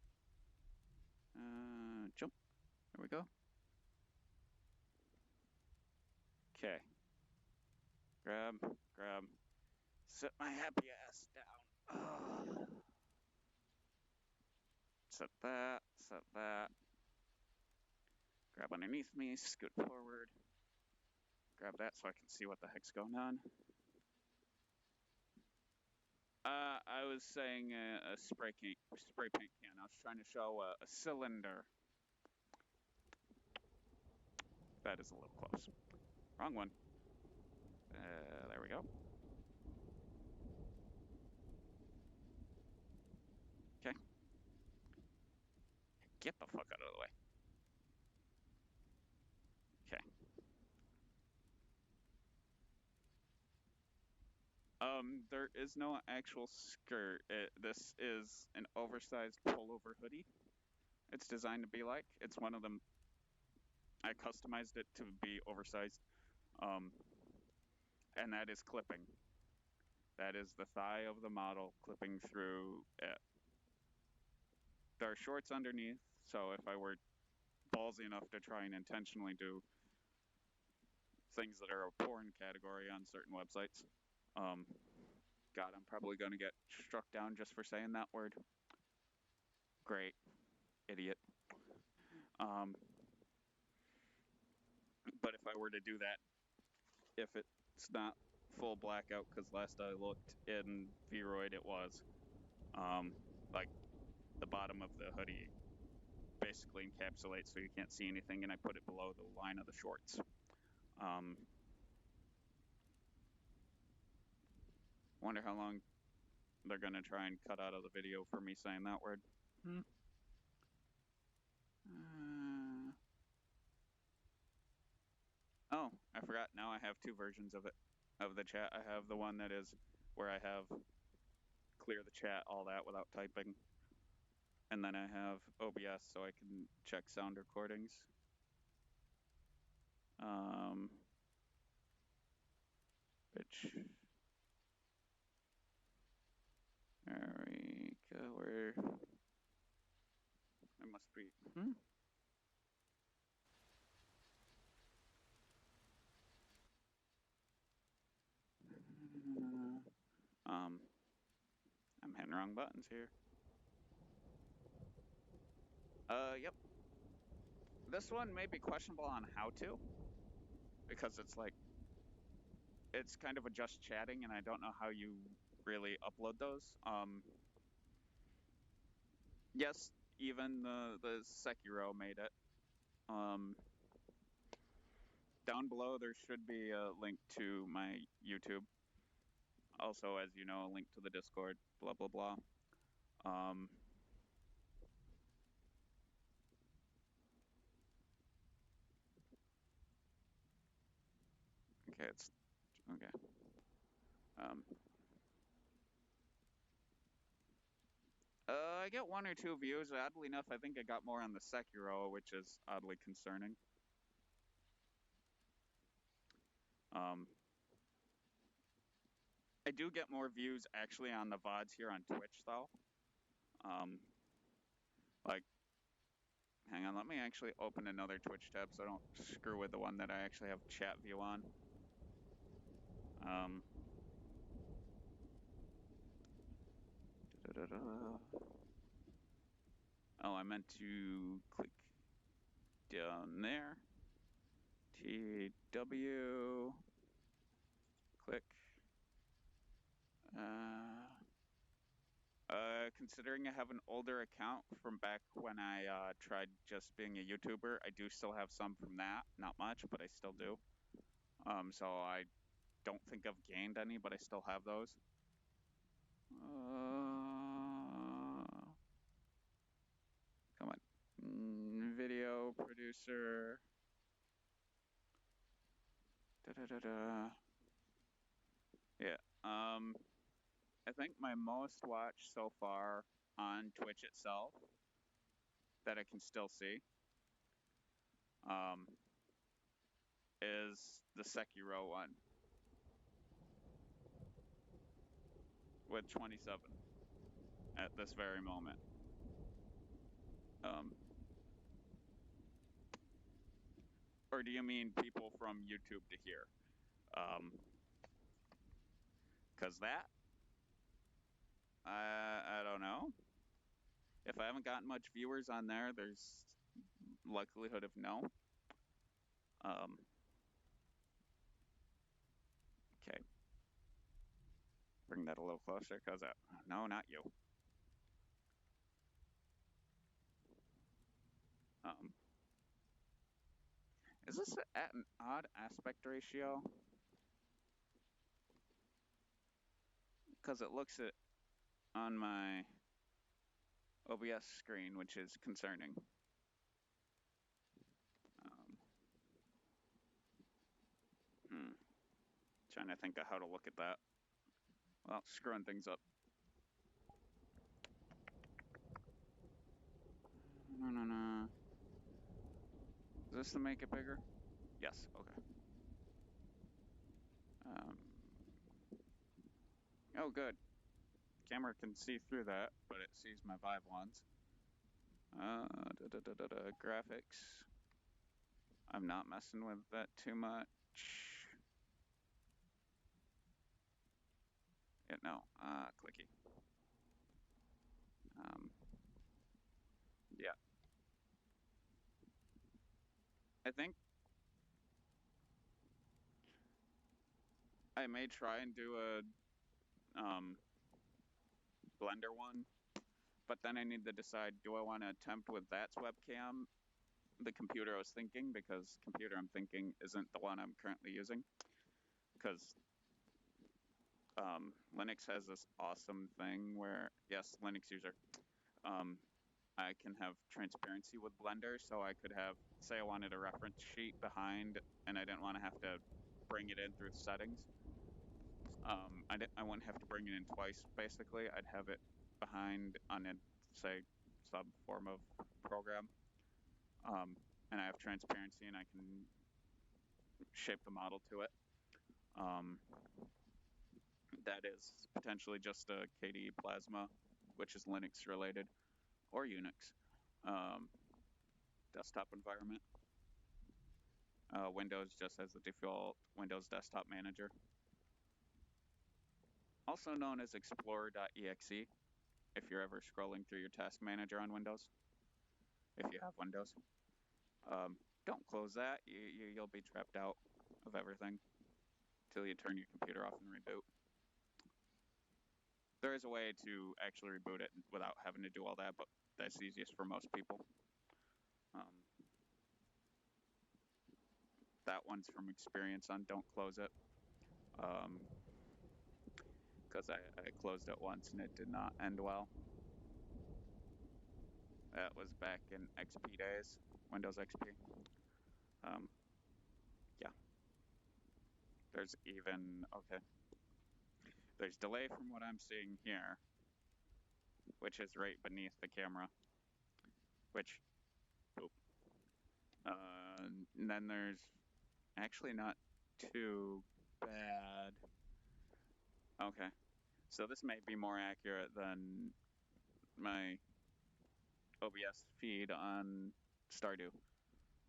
Jump. There we go. Okay. Grab. Sit my happy ass down. Set that. Grab underneath me, scoot forward. Grab that so I can see what the heck's going on. I was saying a spray paint can. I was trying to show a cylinder. That is a little close. Wrong one. There we go. Okay. Get the fuck out of the way. Okay. There is no actual skirt. This is an oversized pullover hoodie. It's designed to be like. It's one of them. I customized it to be oversized. And that is clipping. That is the thigh of the model clipping through it. There are shorts underneath, so if I were ballsy enough to try and intentionally do things that are a porn category on certain websites, God, I'm probably going to get struck down just for saying that word. Great. Idiot. But if I were to do that, if it's not full blackout, because last I looked in Vroid it was, like the bottom of the hoodie basically encapsulates so you can't see anything, and I put it below the line of the shorts. Wonder how long they're going to try and cut out of the video for me saying that word. I forgot. Now I have two versions of it, of the chat. I have the one that is where I have clear the chat, all that without typing. And then I have OBS so I can check sound recordings. Which, there we go, where, it must be, I'm hitting wrong buttons here. Yep. This one may be questionable on how to, because it's like, it's kind of a just chatting, and I don't know how you really upload those. Yes, even the Sekiro made it. Down below there should be a link to my YouTube. Also, as you know, a link to the Discord, blah, blah, blah. Okay, it's, okay. I get 1 or 2 views. Oddly enough, I think I got more on the Sekiro, which is oddly concerning. I do get more views actually on the VODs here on Twitch, though. Like, hang on, let me actually open another Twitch tab so I don't screw with the one that I actually have chat view on. Oh, I meant to click down there. TW. Click. Considering I have an older account from back when I tried just being a YouTuber, I do still have some from that. Not much, but I still do. So I don't think I've gained any, but I still have those. Come on. Video producer. Yeah. I think my most watched so far on Twitch itself that I can still see is the Sekiro one with 27 at this very moment. Or do you mean people from YouTube to here? Because that, I don't know. If I haven't gotten much viewers on there, there's likelihood of no. Okay. Bring that a little closer, because no, not you. Is this at an odd aspect ratio? Because it looks at on my OBS screen, which is concerning. Trying to think of how to look at that. Well, screwing things up. No. Is this to make it bigger? Yes, okay. Oh, good. Camera can see through that, but it sees my Vive ones. Graphics. I'm not messing with that too much. Yeah, no, clicky. Yeah. I think I may try and do a Blender one, but then I need to decide, do I want to attempt with that's webcam, the computer I was thinking, because computer I'm thinking isn't the one I'm currently using, because Linux has this awesome thing where, yes, Linux user, I can have transparency with Blender, so I could have say I wanted a reference sheet behind and I didn't want to have to bring it in through settings. I wouldn't have to bring it in twice, basically. I'd have it behind on a, say, some form of program. And I have transparency and I can shape the model to it. That is potentially just a KDE Plasma, which is Linux related, or Unix desktop environment. Windows just has the default Windows Desktop Manager, also known as Explorer.exe. If you're ever scrolling through your task manager on Windows, if you have Windows, don't close that. You'll be trapped out of everything until you turn your computer off and reboot. There is a way to actually reboot it without having to do all that, but that's easiest for most people. That one's from experience on don't close it. Because I closed it once and it did not end well. That was back in XP days, Windows XP. Yeah. There's even, okay. There's delay from what I'm seeing here, which is right beneath the camera, which, oop. And then there's actually not too bad. Okay. So this may be more accurate than my OBS feed on Stardew.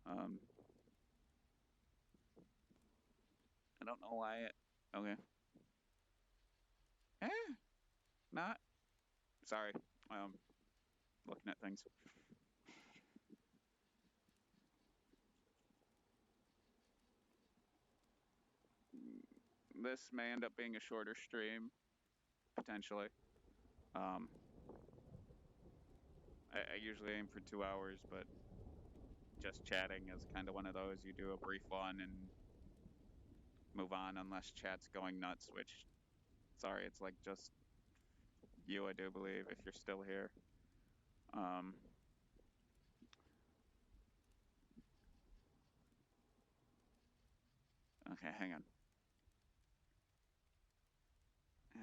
I don't know why it, okay. Not, sorry, looking at things. This may end up being a shorter stream, potentially. I usually aim for 2 hours, but just chatting is kind of one of those. You do a brief one and move on unless chat's going nuts, which, sorry, it's like just you, I do believe, if you're still here. Okay, hang on.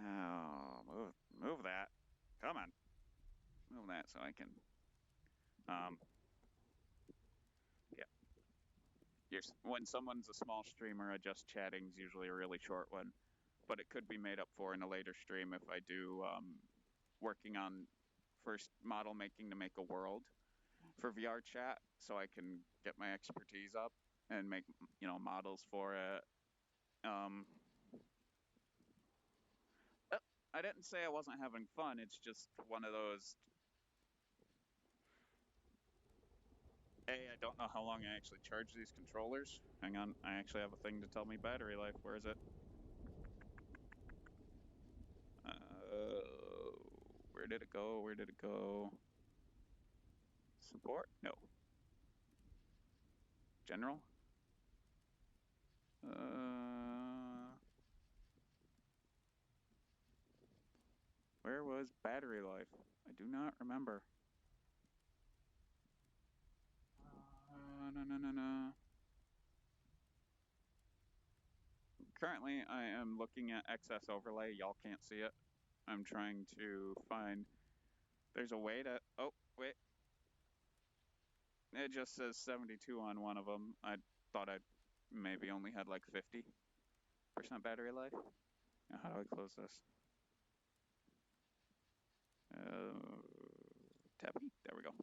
Oh, move that. Come on. Move that so I can, yeah. When someone's a small streamer, a just chatting's usually a really short one, but it could be made up for in a later stream if I do working on first model making to make a world for VRChat, so I can get my expertise up and make models for it. I didn't say I wasn't having fun. It's just one of those. I don't know how long I actually charge these controllers. Hang on, I actually have a thing to tell me battery life. Where is it? Where did it go? Where did it go? Support? No. General? Where was battery life? I do not remember. No. Currently, I am looking at excess overlay. Y'all can't see it. I'm trying to find. There's a way to. Oh, wait. It just says 72 on one of them. I thought I maybe only had like 50% battery life. Now, how do I close this? Tappy? There we go.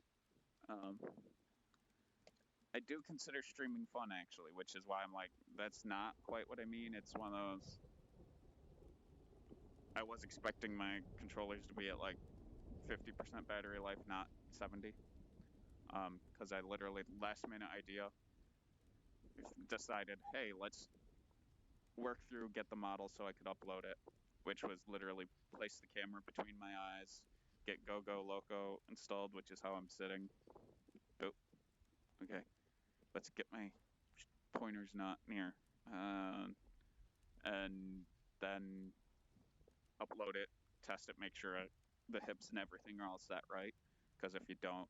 I do consider streaming fun, actually, which is why I'm like, that's not quite what I mean. It's one of those. I was expecting my controllers to be at like 50% battery life, not 70. Because I literally, last minute idea, decided, hey, let's work through, get the model so I could upload it, which was literally place the camera between my eyes, get GoGo Loco installed, which is how I'm sitting. Oh, okay. Let's get my pointers not near. And then upload it, test it, make sure the hips and everything are all set right. Because if you don't,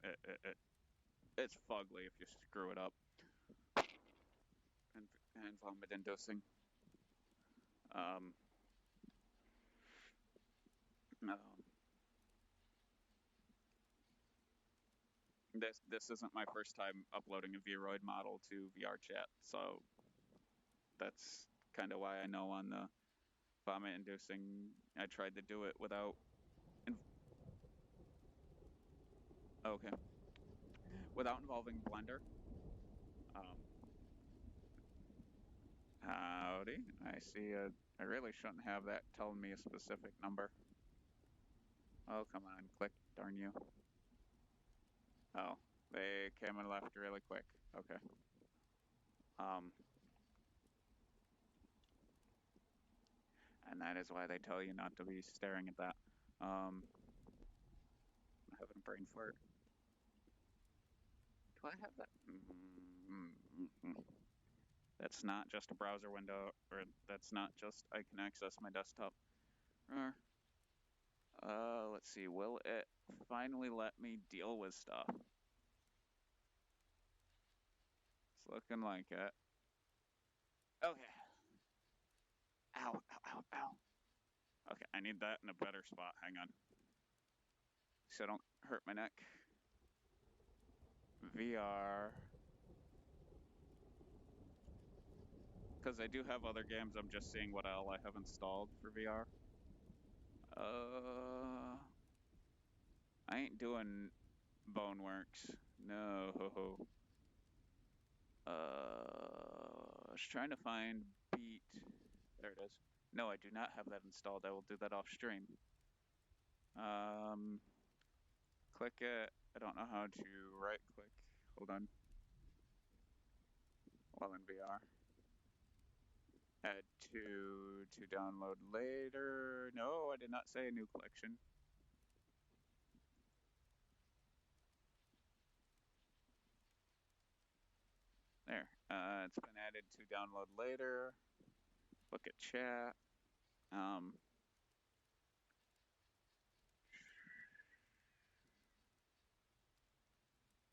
it's fugly if you screw it up. and vomit-inducing. Um, um, this isn't my first time uploading a Vroid model to VRChat, so that's kind of why I know on the vomit-inducing. I tried to do it without. Okay, without involving Blender. Um, Howdy. I see I really shouldn't have that telling me a specific number. Oh, come on, click, darn you. Oh, they came and left really quick. Okay. And that is why they tell you not to be staring at that. I'm having a brain fart. Do I have that? That's not just a browser window, or that's not just I can access my desktop. Let's see, will it finally let me deal with stuff? It's looking like it. Okay. Ow, ow, ow, ow. Okay, I need that in a better spot. Hang on. So I don't hurt my neck. VR. Because I do have other games, I'm just seeing what all I have installed for VR. I ain't doing Boneworks. No. I was trying to find Beat. There it is. No, I do not have that installed. I will do that off stream. Click it. I don't know how to right click. Hold on. While in VR. Add to download later. No, I did not say a new collection. There. It's been added to download later. Look at chat.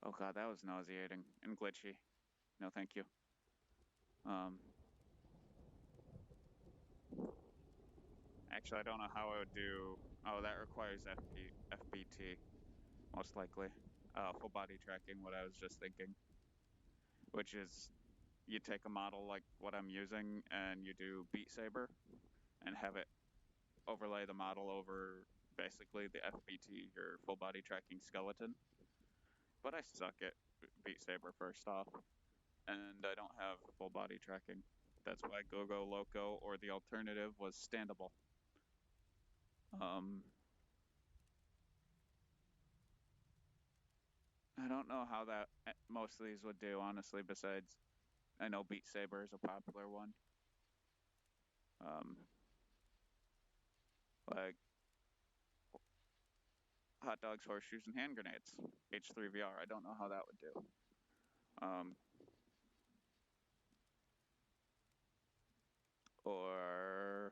Oh god, that was nauseating and glitchy. No, thank you. Actually, I don't know how I would do. Oh, that requires FBT, most likely. Full body tracking, what I was just thinking. Which is, you take a model like what I'm using and you do Beat Saber and have it overlay the model over basically the FBT, your full body tracking skeleton. But I suck at Beat Saber first off, and I don't have full body tracking. That's why Go Go Loco, or the alternative, was standable. I don't know how that most of these would do, honestly, besides I know Beat Saber is a popular one. Like hot dogs, horseshoes, and hand grenades. H3VR. I don't know how that would do. Or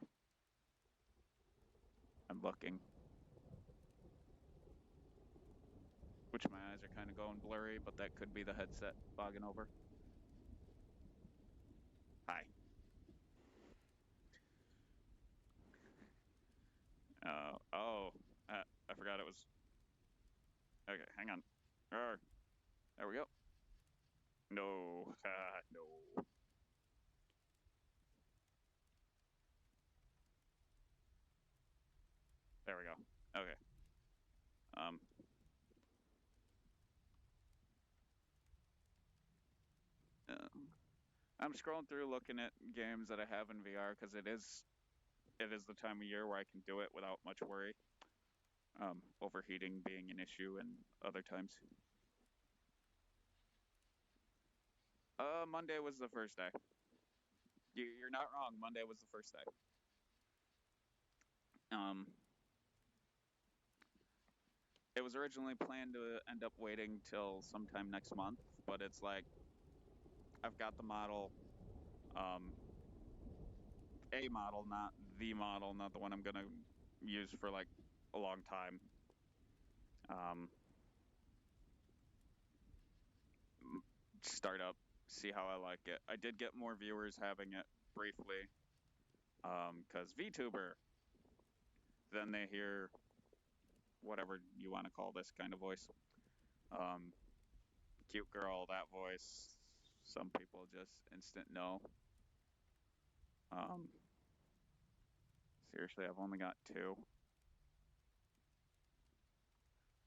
I'm looking. Which my eyes are kind of going blurry, but that could be the headset bogging over. Hi. I forgot it was. Okay, hang on. There we go. No, no. There we go. Okay. Uh, I'm scrolling through looking at games that I have in VR because it is the time of year where I can do it without much worry. Overheating being an issue and other times. Monday was the first day. You're not wrong. Monday was the first day. It was originally planned to end up waiting till sometime next month, but it's like I've got the model, a model, not the model, not the one I'm gonna use for like a long time. Startup see how I like it. I did get more viewers having it briefly, because VTuber, then they hear whatever you want to call this kind of voice. Um, Cute girl, that voice. Some people just instant no. Um, Seriously, I've only got 2.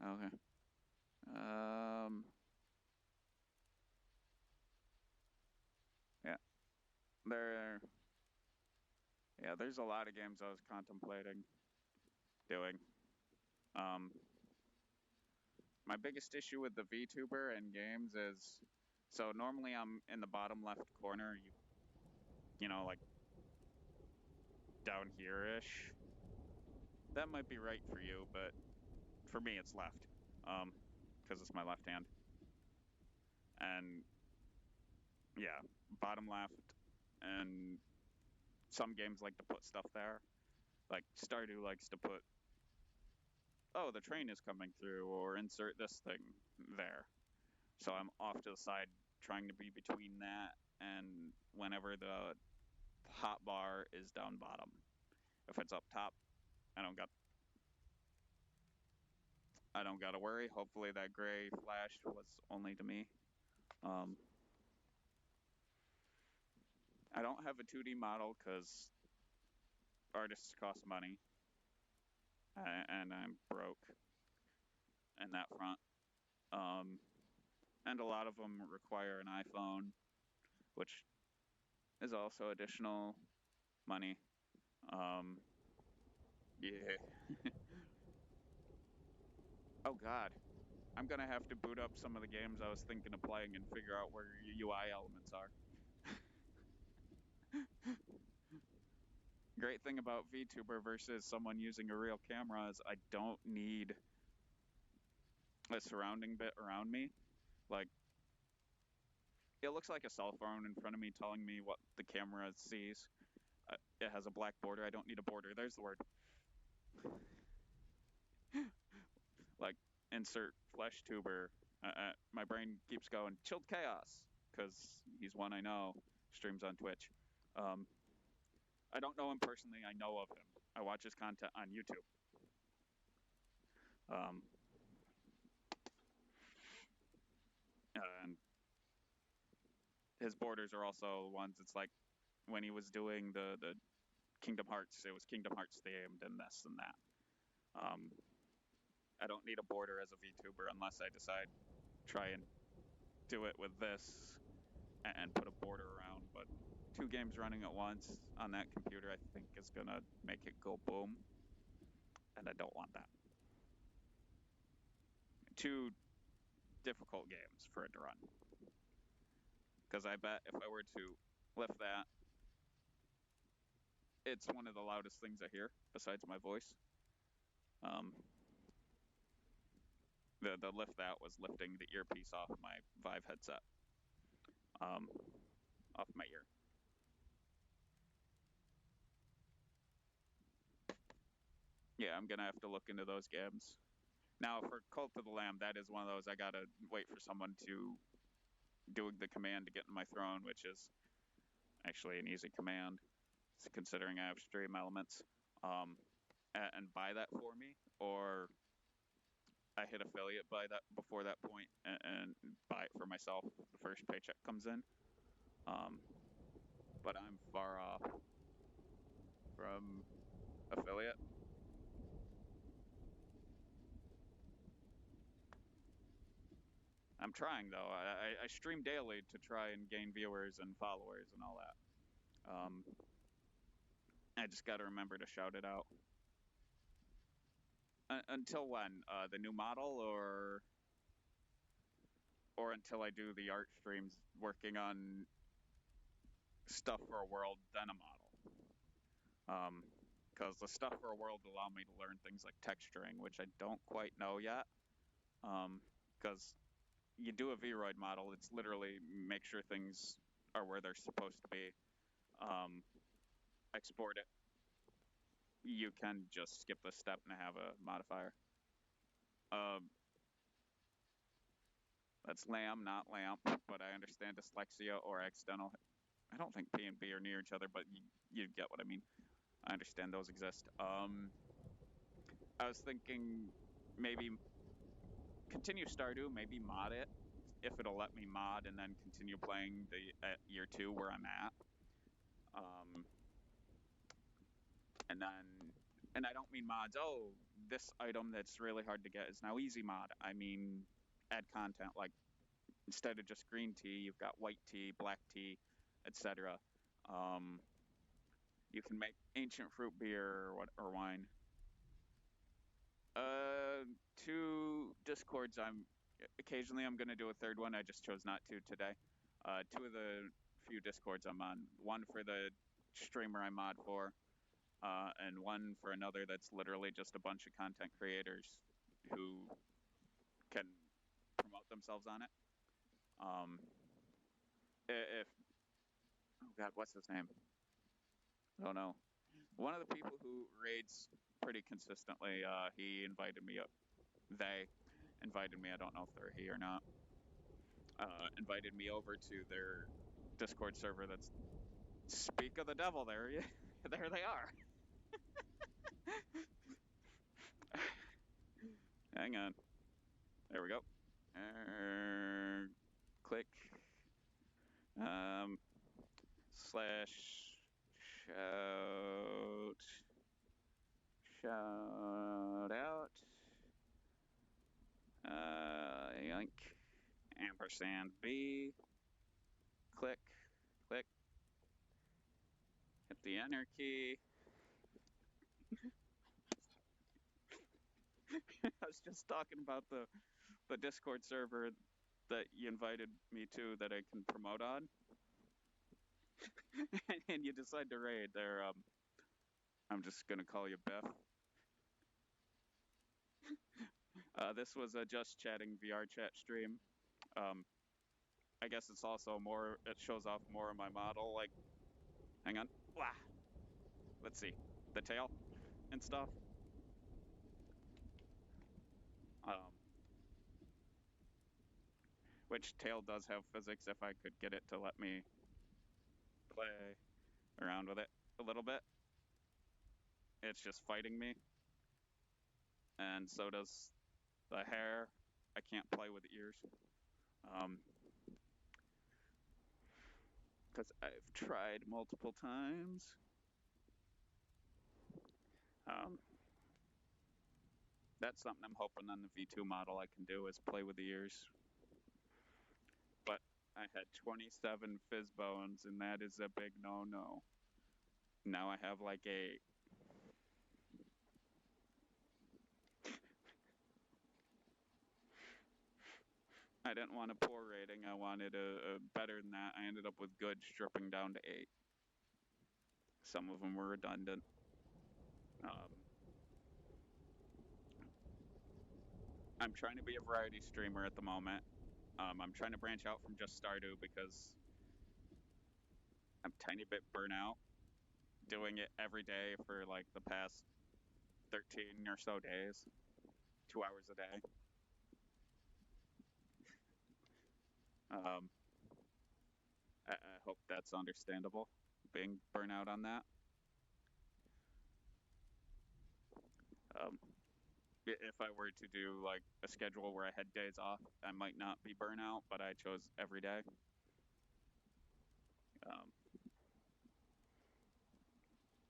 Okay. Yeah. There. Yeah, there's a lot of games I was contemplating doing. Um, my biggest issue with the VTuber and games is, so normally I'm in the bottom left corner, you know, like down here-ish. That might be right for you, but for me it's left, because it's my left hand. And yeah, bottom left, and some games like to put stuff there. Like Stardew likes to put, oh, the train is coming through, or insert this thing there. So I'm off to the side trying to be between that and whenever the hot bar is down bottom. If it's up top, I don't got to worry. Hopefully that gray flash was only to me. I don't have a 2D model because artists cost money, and I'm broke in that front. And a lot of them require an iPhone, which is also additional money. Yeah. Oh God, I'm gonna have to boot up some of the games I was thinking of playing and figure out where your UI elements are. Great thing about VTuber versus someone using a real camera is I don't need a surrounding bit around me. Like, it looks like a cell phone in front of me telling me what the camera sees. It has a black border. I don't need a border. There's the word. Like, insert flesh tuber. My brain keeps going, Chilled Chaos, because he's one I know, streams on Twitch. I don't know him personally. I know of him. I watch his content on YouTube. And his borders are also ones, it's like when he was doing the Kingdom Hearts, it was Kingdom Hearts themed and this and that. I don't need a border as a VTuber unless I decide try and do it with this and put a border around. But 2 games running at once on that computer, I think, is gonna make it go boom, and I don't want that. 2 difficult games for it to run, because I bet if I were to lift that, it's one of the loudest things I hear besides my voice. The lift that was lifting the earpiece off my Vive headset, off my ear. Yeah, I'm gonna have to look into those games. Now, for Cult of the Lamb, that is one of those I gotta wait for someone to do the command to get in my throne, which is actually an easy command, considering I have stream elements, and buy that for me, or I hit affiliate by that before that point and buy it for myself. The first paycheck comes in, but I'm far off from affiliate. I'm trying though. I stream daily to try and gain viewers and followers and all that. I just got to remember to shout it out. Until when? The new model, or until I do the art streams working on stuff for a world, then a model. Because the stuff for a world allow me to learn things like texturing, which I don't quite know yet. Because you do a Vroid model, it's literally make sure things are where they're supposed to be. Export it. You can just skip this step and have a modifier. That's lamb, not lamp, but I understand dyslexia or accidental. I don't think P and B are near each other, but you get what I mean. I understand those exist. I was thinking maybe continue Stardew, maybe mod it if it'll let me mod, and then continue playing at year 2 where I'm at. And I don't mean mods. Oh, this item that's really hard to get is now easy mod. I mean add content, like instead of just green tea, you've got white tea, black tea, etc. You can make ancient fruit beer or wine. 2 discords. Occasionally I'm going to do a third one. I just chose not to today. 2 of the few discords I'm on. One for the streamer I mod for, and one for another that's literally just a bunch of content creators who can promote themselves on it. If oh god, what's his name? Oh no, one of the people who raids pretty consistently. He invited me up. They invited me. I don't know if they're he or not. Invited me over to their Discord server. That's speak of the devil. There, there they are. Hang on. There we go. Click. Slash shout out. Yank. Ampersand B. Click. Hit the enter key. I was just talking about the Discord server that you invited me to that I can promote on. And you decide to raid there. I'm just gonna call you Beth. This was a just chatting VRChat stream. I guess it's also more. It shows off more of my model. Like, hang on. Wah. Let's see the tail and stuff. Which tail does have physics. If I could get it to let me play around with it a little bit. It's just fighting me. And so does the hair. I can't play with ears. Because I've tried multiple times. That's something I'm hoping on the V2 model I can do is play with the ears. But I had 27 fizz bones, and that is a big no-no. Now I have like 8. I didn't want a poor rating. I wanted a better than that. I ended up with good, stripping down to 8. Some of them were redundant. I'm trying to be a variety streamer at the moment. I'm trying to branch out from just Stardew because I'm a tiny bit burnout doing it every day for like the past 13 or so days, 2 hours a day. I hope that's understandable, being burnout on that. If I were to do like a schedule where I had days off, I might not be burnout, but I chose every day.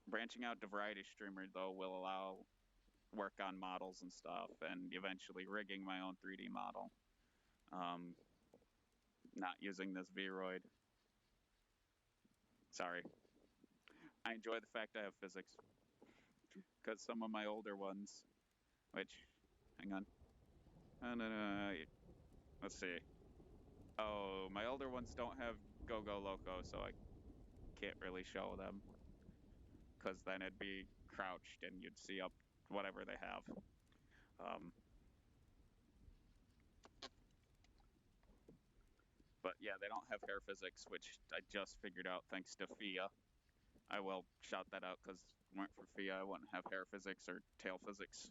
Branching out to variety streamer though will allow work on models and stuff, and eventually rigging my own 3D model. Not using this Vroid. Sorry. I enjoy the fact I have physics. Because some of my older ones, which, hang on. No. Let's see. Oh, my older ones don't have Go-Go Loco, so I can't really show them. Because then it'd be crouched and you'd see up whatever they have. But yeah, they don't have hair physics, which I just figured out thanks to Fia. I will shout that out because if it weren't for Fia, I wouldn't have hair physics or tail physics.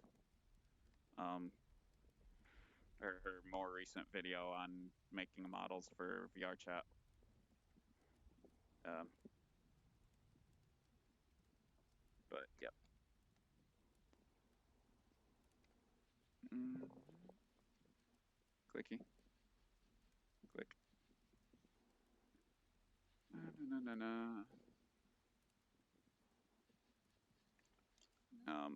her more recent video on making models for VRChat. Um, but yep. Mm, clicky. Click. No.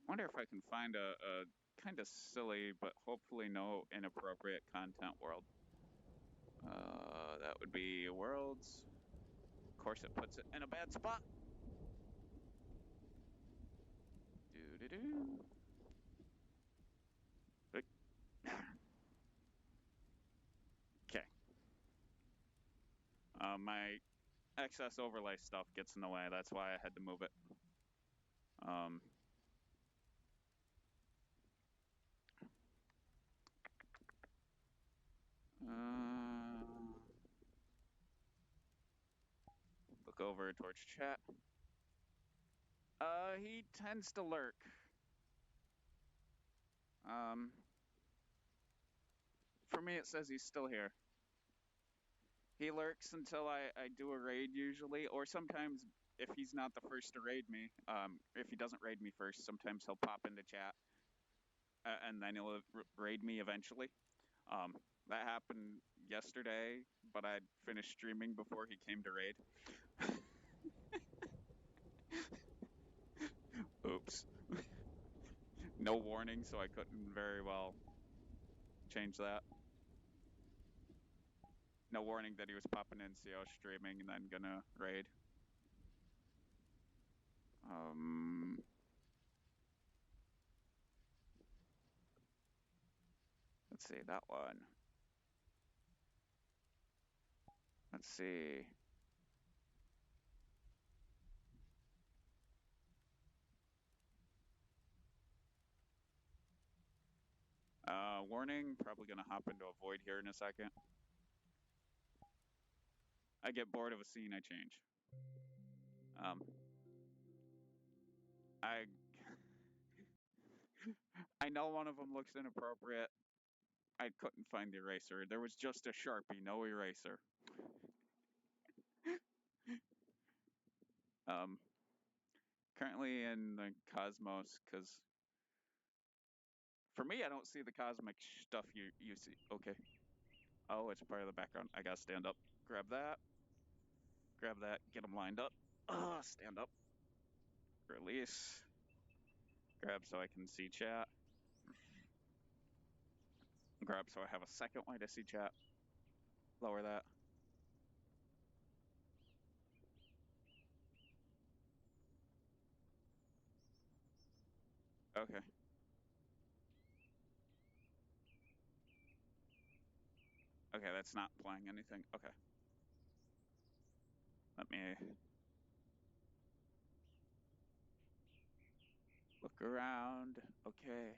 Wonder if I can find a kind of silly but hopefully no inappropriate content world. That would be worlds. Of course, it puts it in a bad spot. Do do do. Okay. My excess overlay stuff gets in the way. That's why I had to move it. Um, look over towards chat. He tends to lurk. For me, it says he's still here. He lurks until I do a raid usually, or sometimes if he's not the first to raid me, if he doesn't raid me first, sometimes he'll pop into chat, and then he'll raid me eventually. That happened yesterday, but I'd finished streaming before he came to raid. Oops. No warning, so I couldn't very well change that. No warning that he was popping in, see I was streaming, and then gonna raid. Let's see, that one. Let's see. Warning, probably gonna hop into a void here in a second. I get bored of a scene, I change. I I know one of them looks inappropriate. I couldn't find the eraser. There was just a Sharpie, no eraser. Currently in the Cosmos, because for me, I don't see the cosmic stuff you see. Okay. Oh, it's part of the background. I gotta stand up. Grab that. Grab that. Get them lined up. Stand up. Release. Grab so I can see chat. Grab so I have a second way to see chat. Lower that. Okay. Okay, that's not playing anything. Okay. Let me look around. Okay.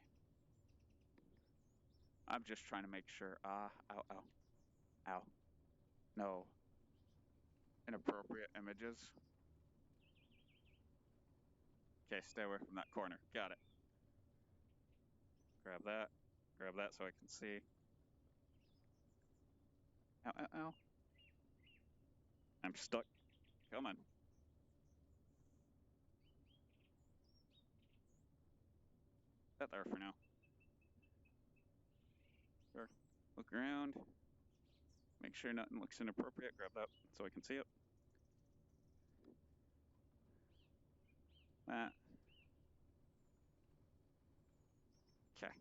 I'm just trying to make sure. Ow. Ow. No. Inappropriate images. Okay, stay away from that corner. Got it. Grab that. Grab that so I can see. Ow. I'm stuck. Come on. That there for now. Sure. Look around. Make sure nothing looks inappropriate. Grab that so I can see it. That. Okay.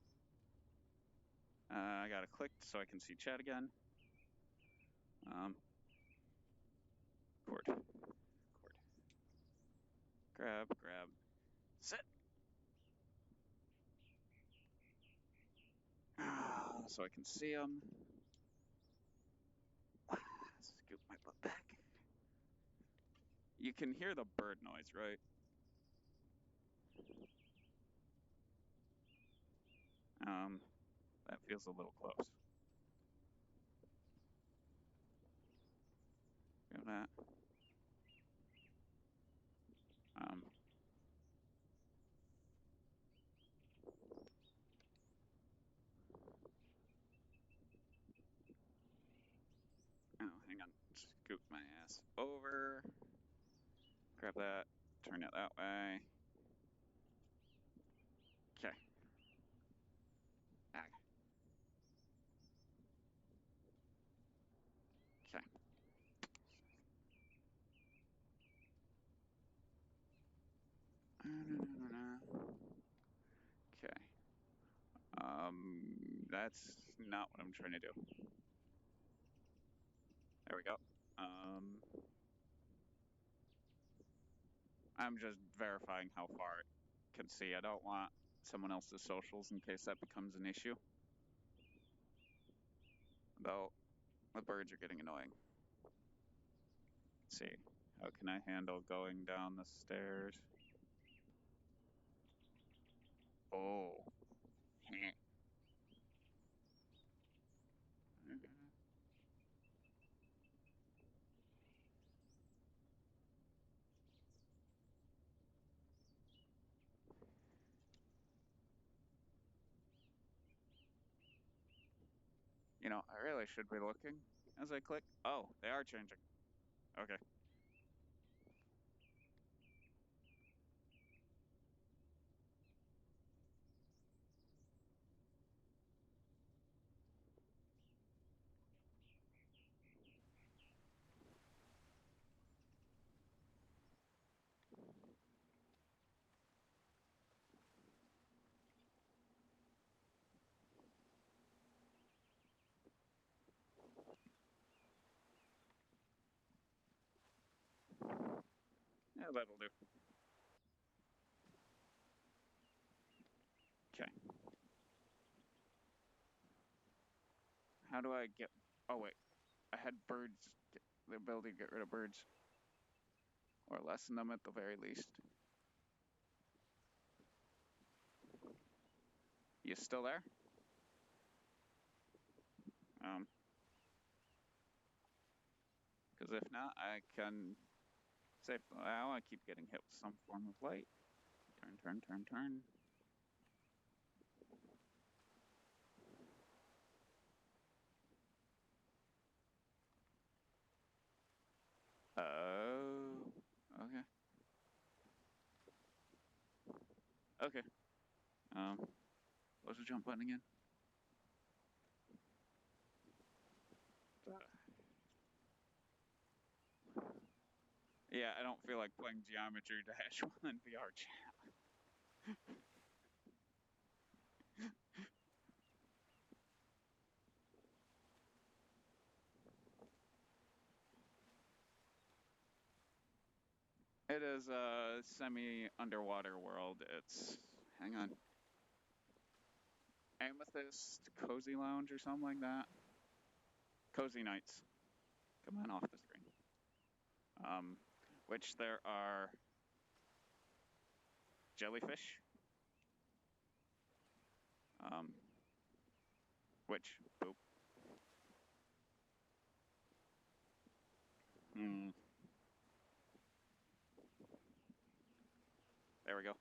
I got it clicked so I can see chat again. Cord. Grab. Sit. So I can see them. Scoop my butt back. You can hear the bird noise, right? That feels a little close. Grab that. this over. Grab that. Turn it that way. Okay. Okay. Okay. Okay. That's not what I'm trying to do. There we go. I'm just verifying how far it can see. I don't want someone else's socials in case that becomes an issue. Though the birds are getting annoying. Let's see. How can I handle going down the stairs? Oh. You know, I really should be looking as I click. Oh, they are changing. Okay. Yeah, that'll do. Okay. How do I get... Oh, wait. I had birds... The ability to get rid of birds. Or lessen them at the very least. You still there? Because if not, I can... Say, well, I keep getting hit with some form of light. Turn, turn, turn, turn. Oh, okay. Okay. What's the jump button again? Yeah, I don't feel like playing Geometry Dash on VRChat. It is a semi-underwater world. It's... Hang on. Amethyst Cozy Lounge or something like that. Cozy Nights. Come on off the screen. Which there are jellyfish. Which, boop. There we go.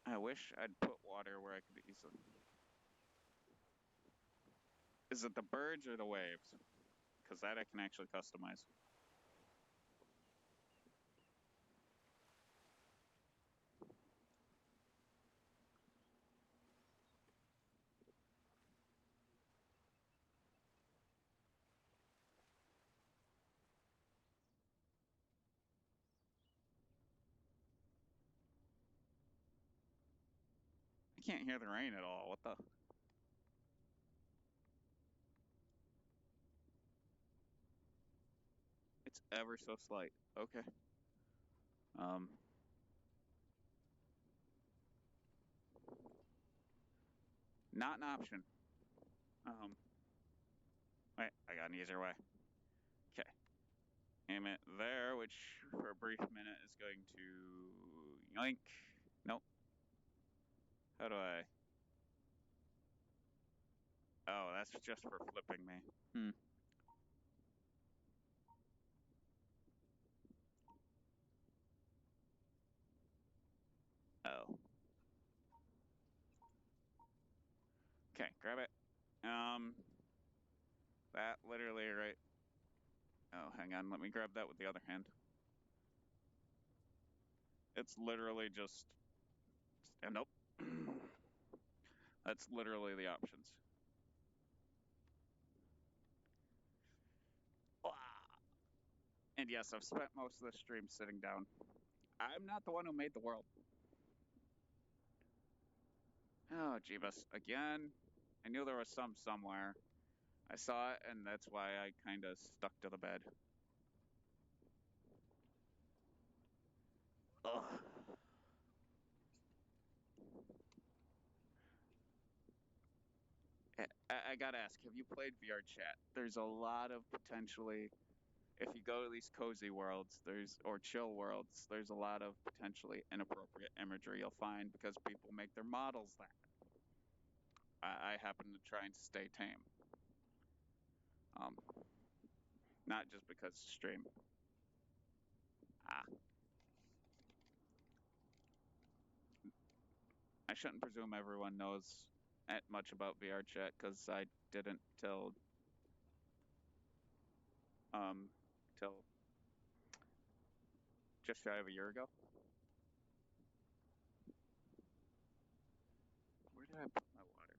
I wish I'd put water where I could easily... Is it the birds or the waves? Because that I can actually customize. I can't hear the rain at all. What the? It's ever so slight. Okay. Not an option. Wait, I got an easier way. Okay. Aim it there, which for a brief minute is going to yoink. Nope. How do I? Oh, that's just for flipping me. Oh. on, let me grab that with the other hand. It's literally just stand up. That's literally the options. And yes, I've spent most of the stream sitting down. I'm not the one who made the world. Oh, Jeebus. Again, I knew there was some somewhere. I saw it, and that's why I kind of stuck to the bed. Ugh. I gotta ask, have you played VRChat? There's a lot of potentially, if you go to these cozy worlds, or chill worlds, there's a lot of potentially inappropriate imagery you'll find because people make their models that. I happen to try and stay tame. Not just because stream. I shouldn't presume everyone knows much about VRChat because I didn't till just shy of a year ago. Where did I put my water?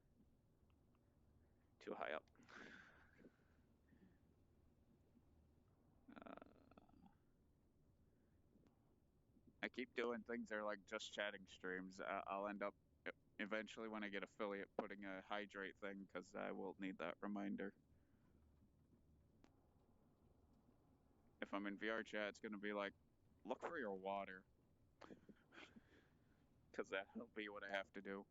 Too high up. I keep doing things that are like just chatting streams. I'll end up eventually when I get affiliate putting a hydrate thing because I will need that reminder. If I'm in VRChat, it's going to be like, look for your water. Because that'll be what I have to do.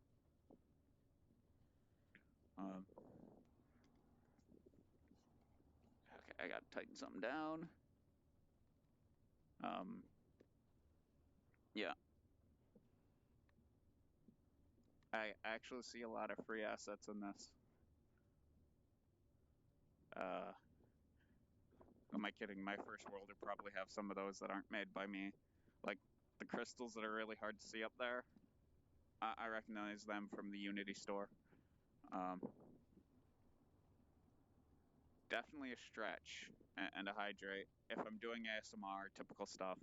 Okay, I got to tighten something down. Yeah. I actually see a lot of free assets in this. Am I kidding? My first world would probably have some of those that aren't made by me. Like the crystals that are really hard to see up there. I recognize them from the Unity store. Definitely a stretch and a hydrate. If I'm doing ASMR, typical stuff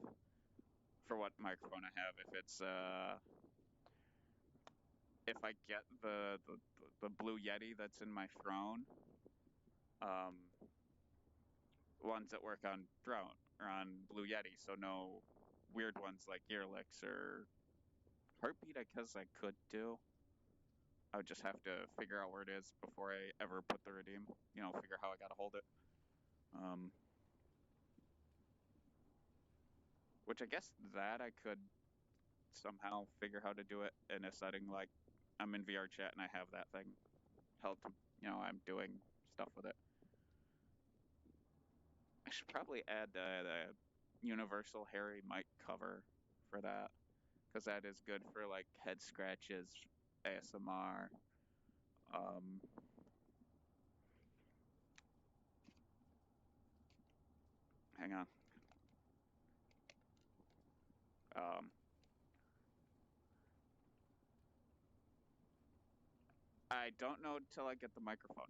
for what microphone I have. If it's if I get the Blue Yeti that's in my throne, ones that work on drone or on Blue Yeti, so no weird ones like ear licks or heartbeat. I guess I could do. I would just have to figure out where it is before I ever put the redeem. Figure how I gotta hold it. Which I guess that I could somehow figure how to do it in a setting like I'm in VRChat and I have that thing held to, I'm doing stuff with it. I should probably add the universal hairy mic cover for that because that is good for like head scratches, ASMR. Hang on. I don't know until I get the microphone.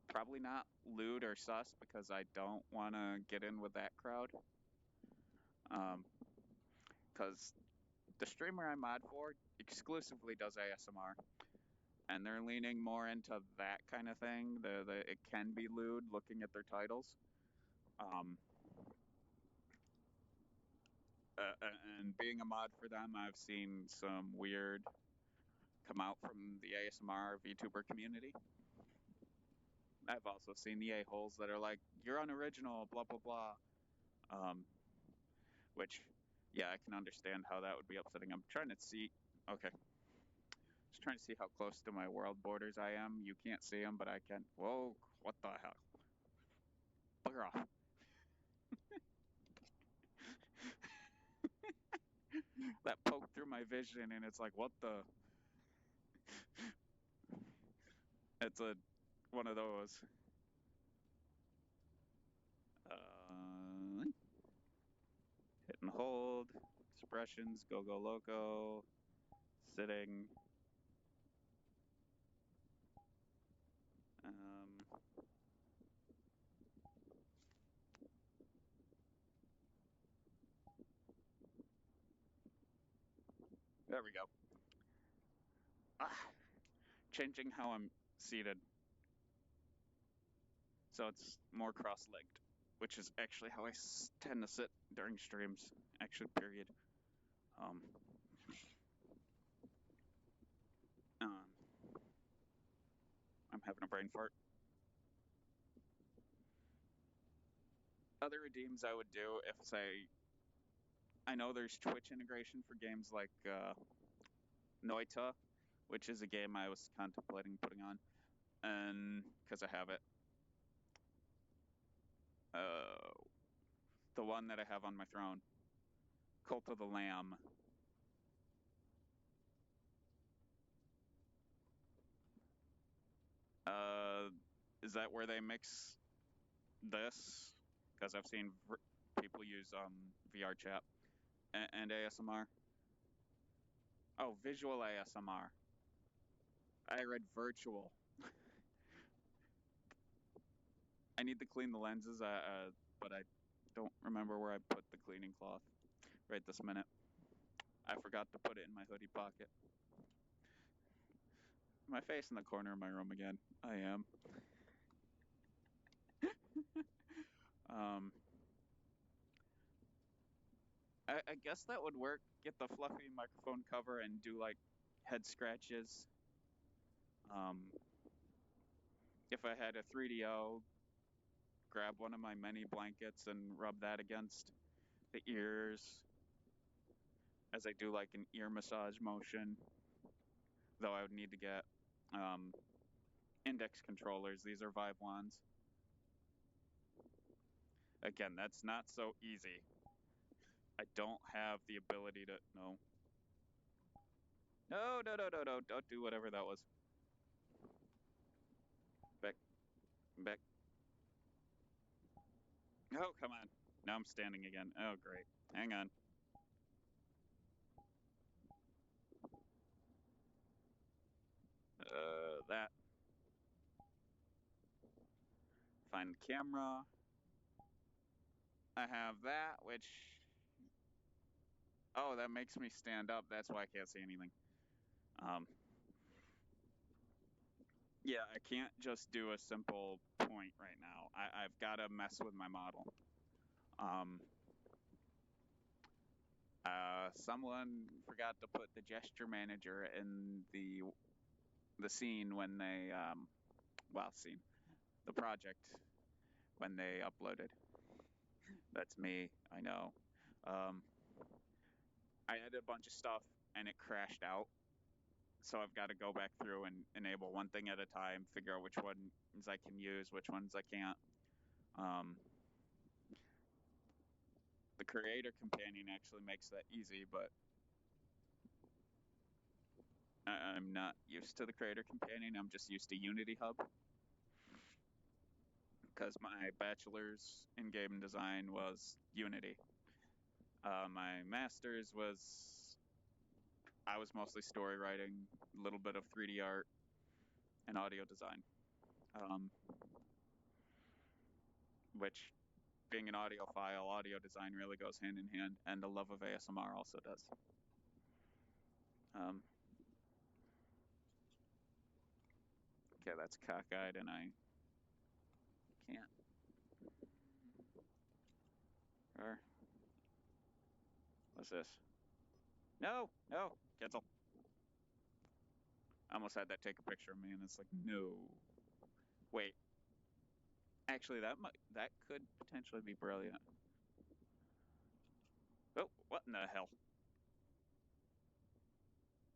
Probably not lewd or sus because I don't want to get in with that crowd. Because the streamer I mod for exclusively does ASMR, and they're leaning more into that kind of thing. It can be lewd looking at their titles. And being a mod for them, I've seen some weird come out from the ASMR VTuber community. I've also seen the a-holes that are like, you're unoriginal, blah, blah, blah. Which, yeah, I can understand how that would be upsetting. I'm trying to see, okay. Just trying to see how close to my world borders I am. You can't see them, but I can. Whoa, what the hell? Bugger off. That poked through my vision, and it's like, what the? It's one of those. Hit and hold, expressions, go go loco, sitting. There we go. Changing how I'm seated. So it's more cross-legged, which is actually how I tend to sit during streams. Actually, period. Um, um, I'm having a brain fart. Other redeems I would do if, say, I know there's Twitch integration for games like Noita, which is a game I was contemplating putting on, and because I have it. The one that I have on my throne, Cult of the Lamb. Is that where they mix this? Because I've seen people use VRChat and ASMR. Oh, visual ASMR. I read virtual. I need to clean the lenses, but I don't remember where I put the cleaning cloth right this minute. I forgot to put it in my hoodie pocket. Am I facing the corner of my room again? I am. I guess that would work. Get the fluffy microphone cover and do like head scratches. If I had a 3DO, grab one of my many blankets and rub that against the ears as I do like an ear massage motion. Though I would need to get index controllers. These are Vibe ones. Again, that's not so easy. I don't have the ability to. No. No, no, no, no, no. Don't do whatever that was. Back. Back. Oh, come on. Now I'm standing again. Oh, great. Hang on. That. Find the camera. I have that, which. Oh, that makes me stand up. That's why I can't see anything. Yeah, I can't just do a simple point right now. I've got to mess with my model. Someone forgot to put the gesture manager in the scene when they scene, the project when they uploaded. That's me. I know. I added a bunch of stuff and it crashed out. So I've got to go back through and enable one thing at a time, figure out which ones I can use, which ones I can't. The creator companion actually makes that easy, but I'm not used to the creator companion. I'm just used to Unity Hub because my bachelor's in game design was Unity. My master's was I was mostly story writing, a little bit of 3D art, and audio design. Which, being an audiophile, audio design really goes hand in hand, and a love of ASMR also does. Okay, that's cockeyed, and I can't. Or what's this? No, no, cancel. I almost had that take a picture of me, and it's like, no. Wait, actually, that could potentially be brilliant. Oh, what in the hell?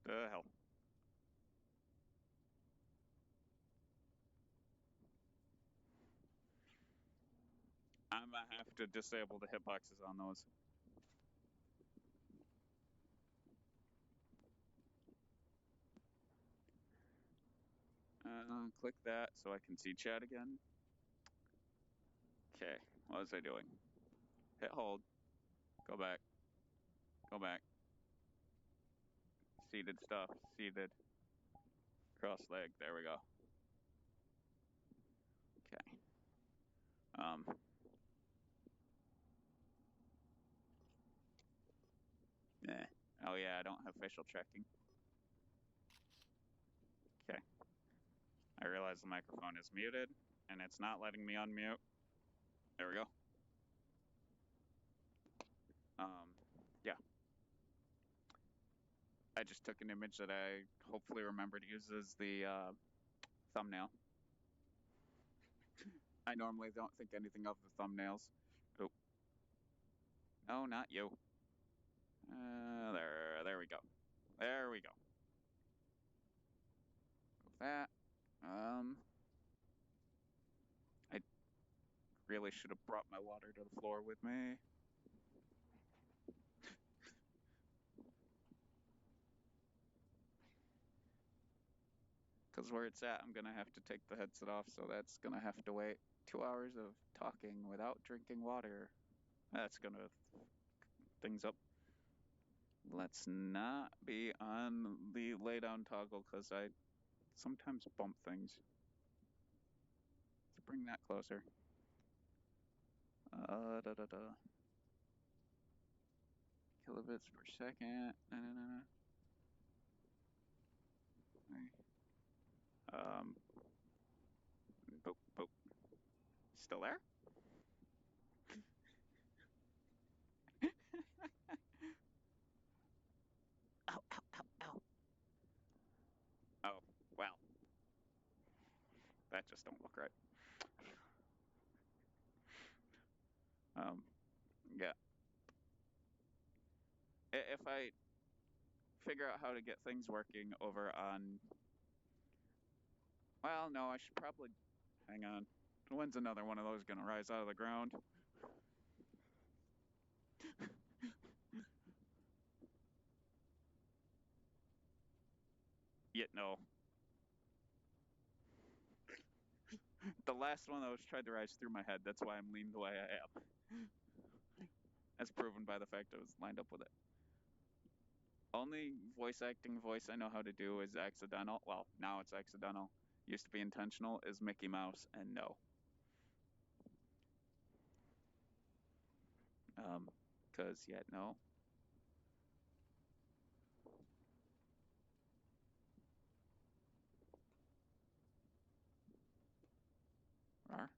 The hell? I'm gonna have to disable the hitboxes on those. Click that so I can see chat again. Okay, what was I doing? Hit hold. Go back. Go back. Seated stuff. Seated. Cross leg. There we go. Okay. Oh yeah, I don't have facial tracking. Okay. I realize the microphone is muted, and it's not letting me unmute. There we go. Yeah. I just took an image that I hopefully remember to use as the thumbnail. I normally don't think anything of the thumbnails. Oh. No, not you. There we go. There we go. Move that. I really should have brought my water to the floor with me. Because where it's at, I'm going to have to take the headset off, so that's going to have to wait 2 hours of talking without drinking water. That's going to things up. Let's not be on the lay down toggle because I sometimes bump things. Let's bring that closer. Kilobits per second. Boop, boop. Still there? Ow, ow, ow, ow. Oh, well. That just don't look right. Yeah. If I figure out how to get things working over on... Well, no, I should probably... Hang on. When's another one of those gonna rise out of the ground? Yet no. The last one that was tried to rise through my head. That's why I'm leaned the way I am. As proven by the fact I was lined up with it. Only voice acting voice I know how to do is accidental. Well, now it's accidental. Used to be intentional is Mickey Mouse, and no. Cause yet no. Rar.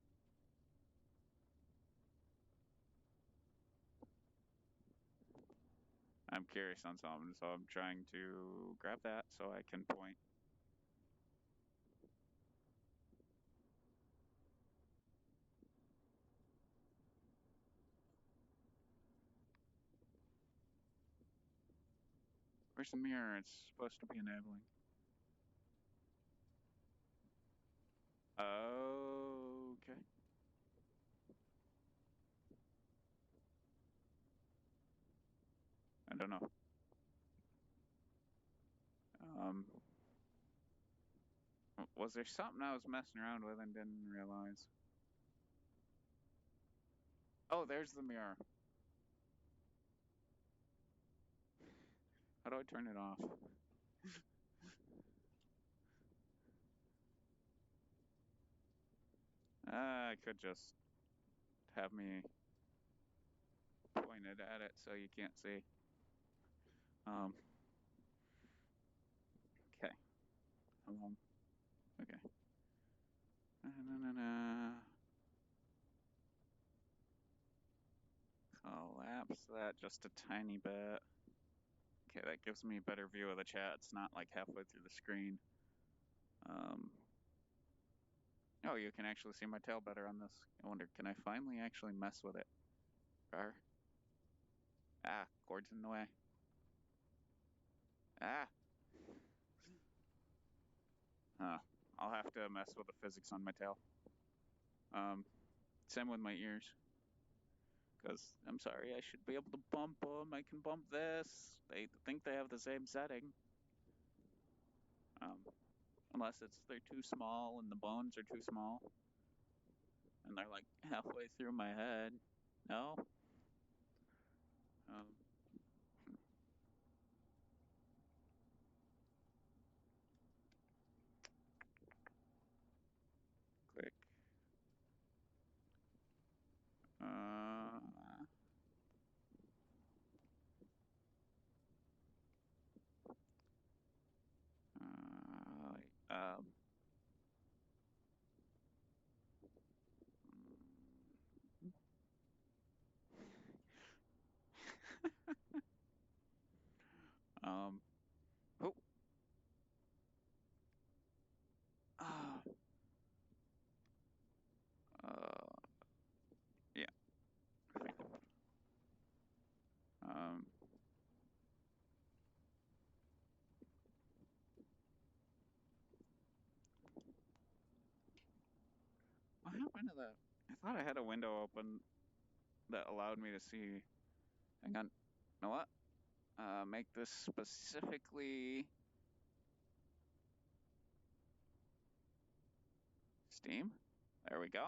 I'm curious on something, so I'm trying to grab that so I can point. Where's the mirror? It's supposed to be enabling. Okay. I don't know. Was there something I was messing around with and didn't realize? Oh, there's the mirror. How do I turn it off? I could just have me pointed at it so you can't see. Okay. How Okay. Collapse that just a tiny bit. Okay, that gives me a better view of the chat. It's not like halfway through the screen. Oh, you can actually see my tail better on this. I wonder, can I finally actually mess with it? Cord's in the way. I'll have to mess with the physics on my tail. Same with my ears. Because, I'm sorry, I should be able to bump them. I can bump this. They think they have the same setting. Unless they're too small and the bones are too small. And they're like halfway through my head. No? Click. Um, um, oh, uh, uh, yeah. Um, what happened to the? I thought I had a window open that allowed me to see. Hang on. You know what? Make this specifically Steam. There we go.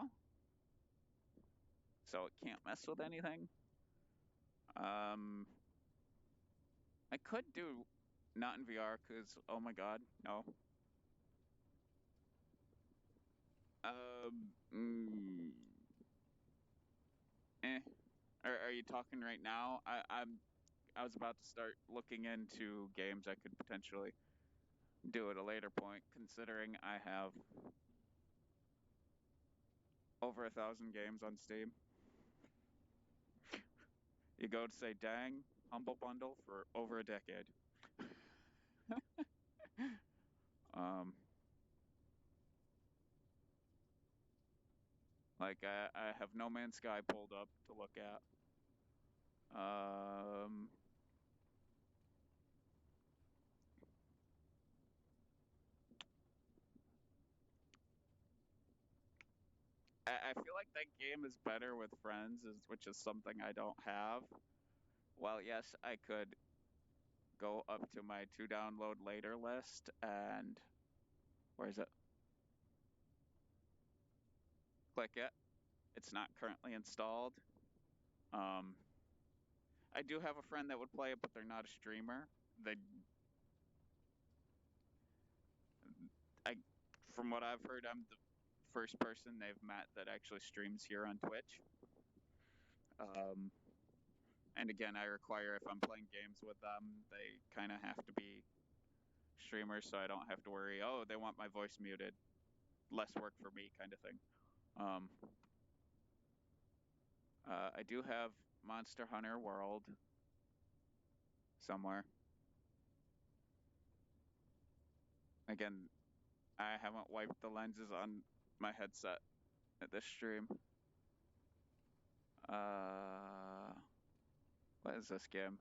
So it can't mess with anything. Um, I could do not in VR because oh my god, no. Um, mm, eh. Are you talking right now? I was about to start looking into games I could potentially do at a later point, considering I have over 1,000 games on Steam. You go to say, dang, Humble Bundle for over a decade. Um, like I have No Man's Sky pulled up to look at. Um, I feel like that game is better with friends, which is something I don't have. Well, yes, I could go up to my to download later list and where is it? Click it. It's not currently installed. Um, I do have a friend that would play it, but they're not a streamer. They, I, from what I've heard, I'm the first person they've met that actually streams here on Twitch. Um, and again, I require if I'm playing games with them, they kind of have to be streamers, so I don't have to worry. Oh, they want my voice muted. Less work for me, kind of thing. Um, I do have Monster Hunter World somewhere. Again, I haven't wiped the lenses on my headset at this stream. What is this game?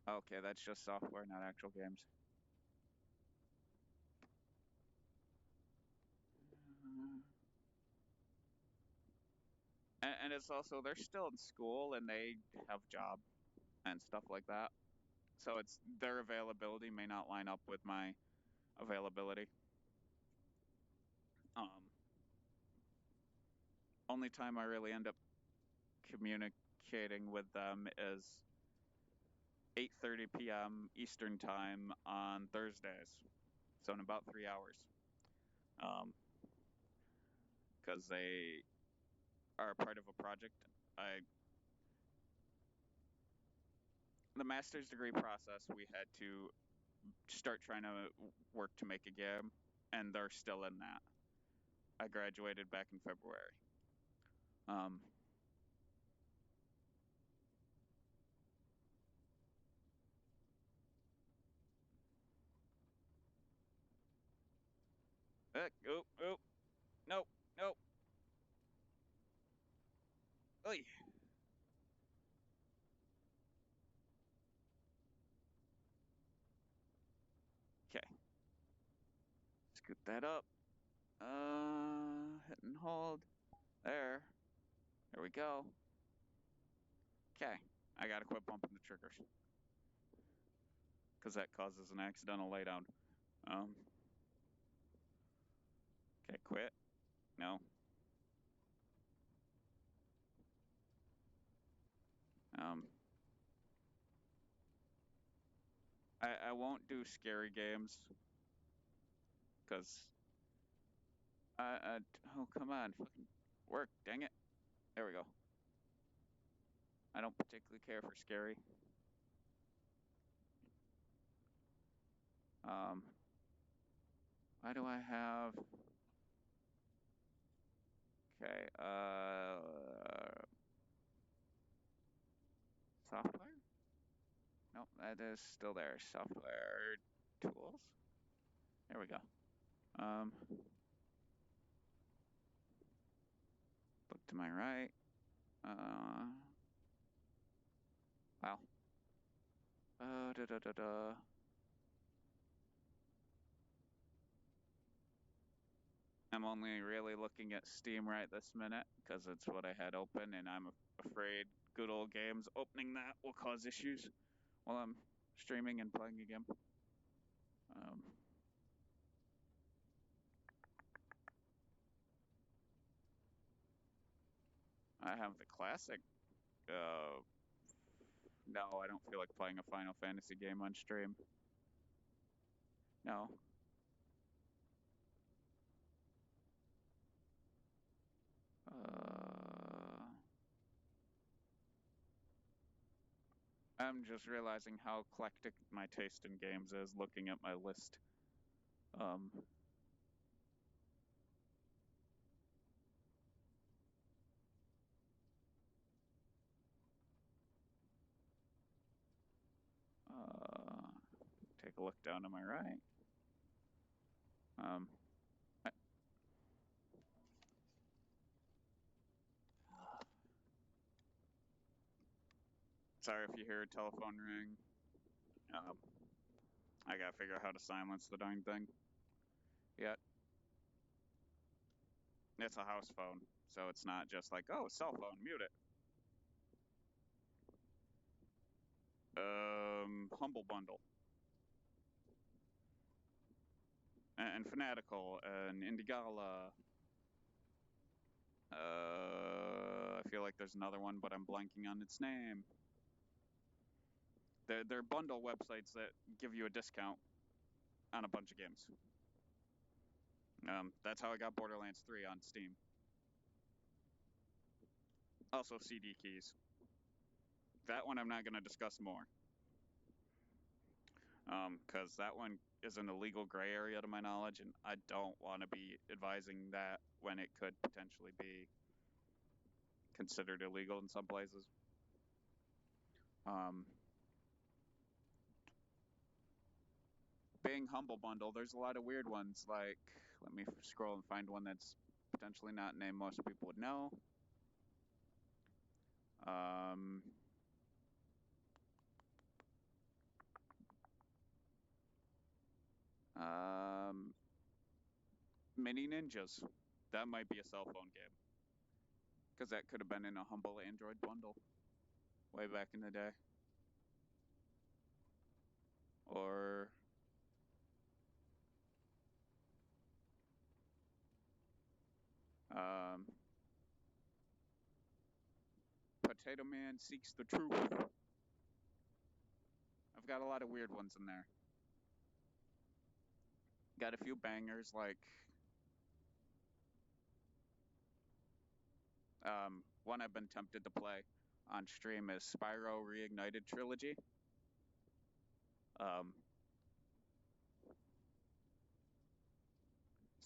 Okay, that's just software, not actual games. And it's also they're still in school and they have job and stuff like that. So it's their availability may not line up with my availability. Um, only time I really end up communicating with them is 8:30 p.m. Eastern time on Thursdays. So in about 3 hours. Because they are part of a project. I the master's degree process we had to start trying to work to make a game, and they're still in that. I graduated back in February. Um, oh, oh, no, no, oy. Okay, scoot that up. Hit and hold. There. There we go. Okay, I gotta quit bumping the triggers because that causes an accidental laydown. Um, okay, quit. No. Um, I won't do scary games because oh come on, fucking work, dang it. There we go. I don't particularly care for scary. Um, Why do I have... Okay, software? Nope, that is still there. Software tools. There we go. Look to my right. Wow. I'm only really looking at Steam right this minute because it's what I had open, and I'm afraid good old games opening that will cause issues while I'm streaming and playing a game. I have the classic. No, I don't feel like playing a Final Fantasy game on stream. No. I'm just realizing how eclectic my taste in games is looking at my list. Take a look down to my right. Sorry if you hear a telephone ring. I gotta figure out how to silence the darn thing. Yet. It's a house phone, so it's not just like, oh, cell phone, mute it. Humble Bundle. And Fanatical, and Indigala. I feel like there's another one, but I'm blanking on its name. They're bundle websites that give you a discount on a bunch of games. That's how I got Borderlands 3 on Steam. Also CD keys. That one I'm not going to discuss more. Because that one is an illegal gray area to my knowledge, and I don't want to be advising that when it could potentially be considered illegal in some places. Being Humble Bundle, there's a lot of weird ones, like, let me scroll and find one that's potentially not a name most people would know. Mini Ninjas. That might be a cell phone game. Because that could have been in a Humble Android bundle way back in the day. Or... Potato Man Seeks the Truth. I've got a lot of weird ones in there. Got a few bangers like... one I've been tempted to play on stream is Spyro Reignited Trilogy.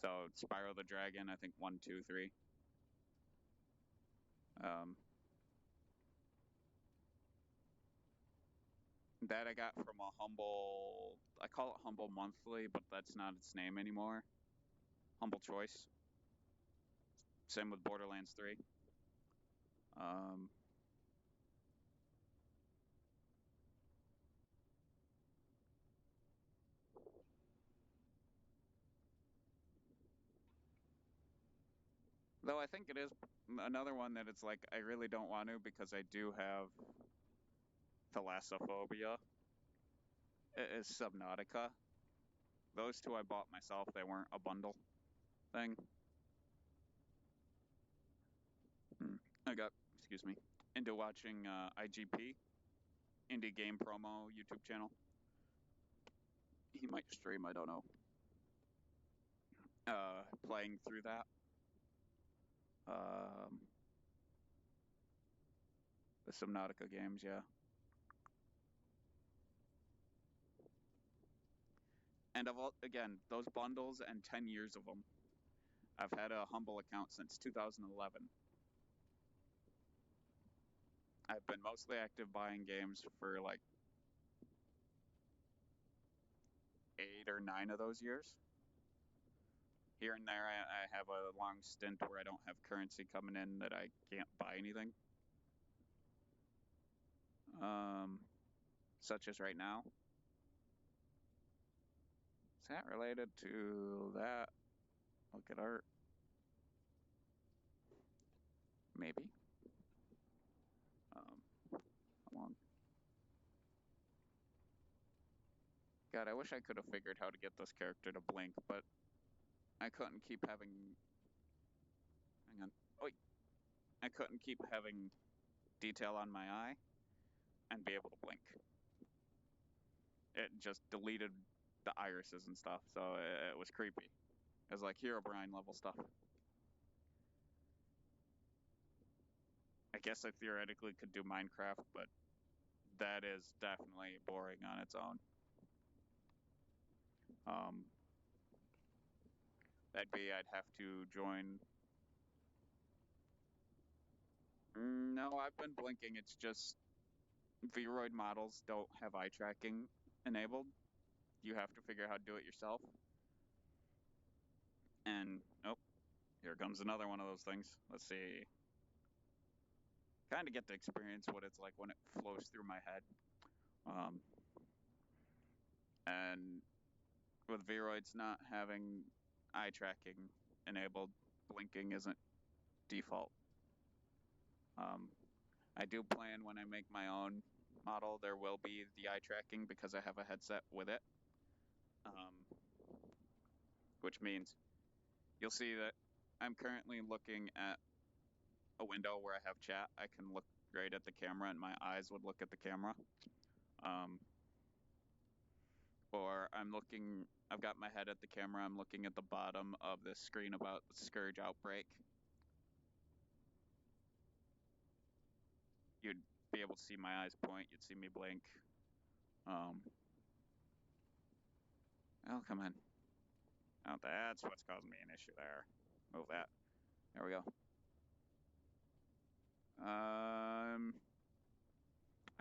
So Spyro the Dragon, I think 1, 2, 3. That I got from a Humble... I call it Humble Monthly, but that's not its name anymore. Humble Choice. Same with Borderlands 3. Though I think it is another one that it's like, I really don't want to because I do have Thalassophobia. It is Subnautica. Those two I bought myself. They weren't a bundle thing. I got, excuse me, into watching IGP, Indie Game Promo YouTube channel. He might stream, I don't know. Playing through that. The Subnautica games, yeah. And again, those bundles and 10 years of them. I've had a Humble account since 2011. I've been mostly active buying games for like 8 or 9 of those years. Here and there, I have a long stint where I don't have currency coming in that I can't buy anything. Such as right now. Is that related to that? Look at art. Maybe. Come on. God, I wish I could have figured how to get this character to blink, but I couldn't keep having... Hang on. Oi! I couldn't keep having detail on my eye and be able to blink. It just deleted the irises and stuff, so it was creepy. It was like Herobrine level stuff. I guess I theoretically could do Minecraft, but that is definitely boring on its own. I'd have to join... No, I've been blinking. It's just Vroid models don't have eye tracking enabled. You have to figure out how to do it yourself. And, oh, here comes another one of those things. Let's see. Kind of get to experience what it's like when it flows through my head. And with Vroids not having eye tracking enabled, blinking isn't default. I do plan when I make my own model, there will be the eye tracking because I have a headset with it. Which means you'll see that I'm currently looking at a window where I have chat. I can look right at the camera and my eyes would look at the camera. Or I've got my head at the camera, I'm looking at the bottom of this screen about the Scourge outbreak. You'd be able to see my eyes point, you'd see me blink. Oh, come on. Oh, that's what's causing me an issue there. Move that. There we go.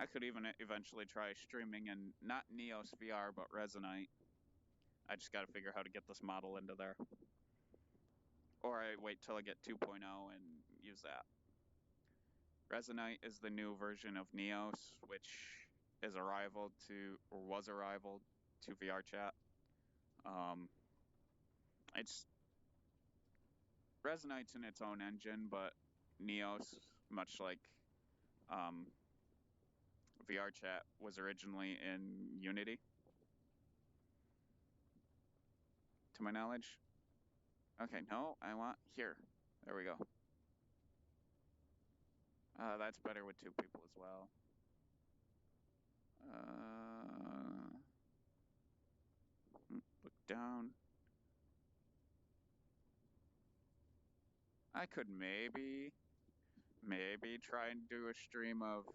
I could even eventually try streaming in not Neos VR, but Resonite. I just got to figure out how to get this model into there. Or I wait till I get 2.0 and use that. Resonite is the new version of Neos, which is a rival to, or was a rival to VRChat. It's Resonite's in its own engine, but Neos, much like VRChat, was originally in Unity, to my knowledge. Okay, no, I want here. There we go. That's better with 2 people as well. Look down. I could maybe try and do a stream of...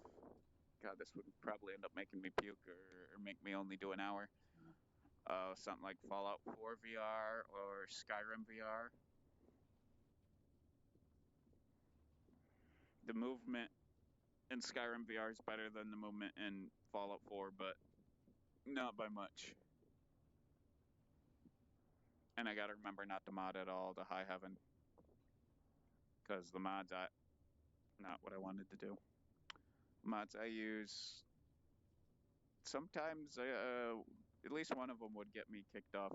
God, this would probably end up making me puke or make me only do an hour. Something like Fallout 4 VR or Skyrim VR. The movement in Skyrim VR is better than the movement in Fallout 4, but not by much. And I gotta remember not to mod at all to high heaven, because the mods not what I wanted to do. Mods I use, sometimes at least one of them would get me kicked off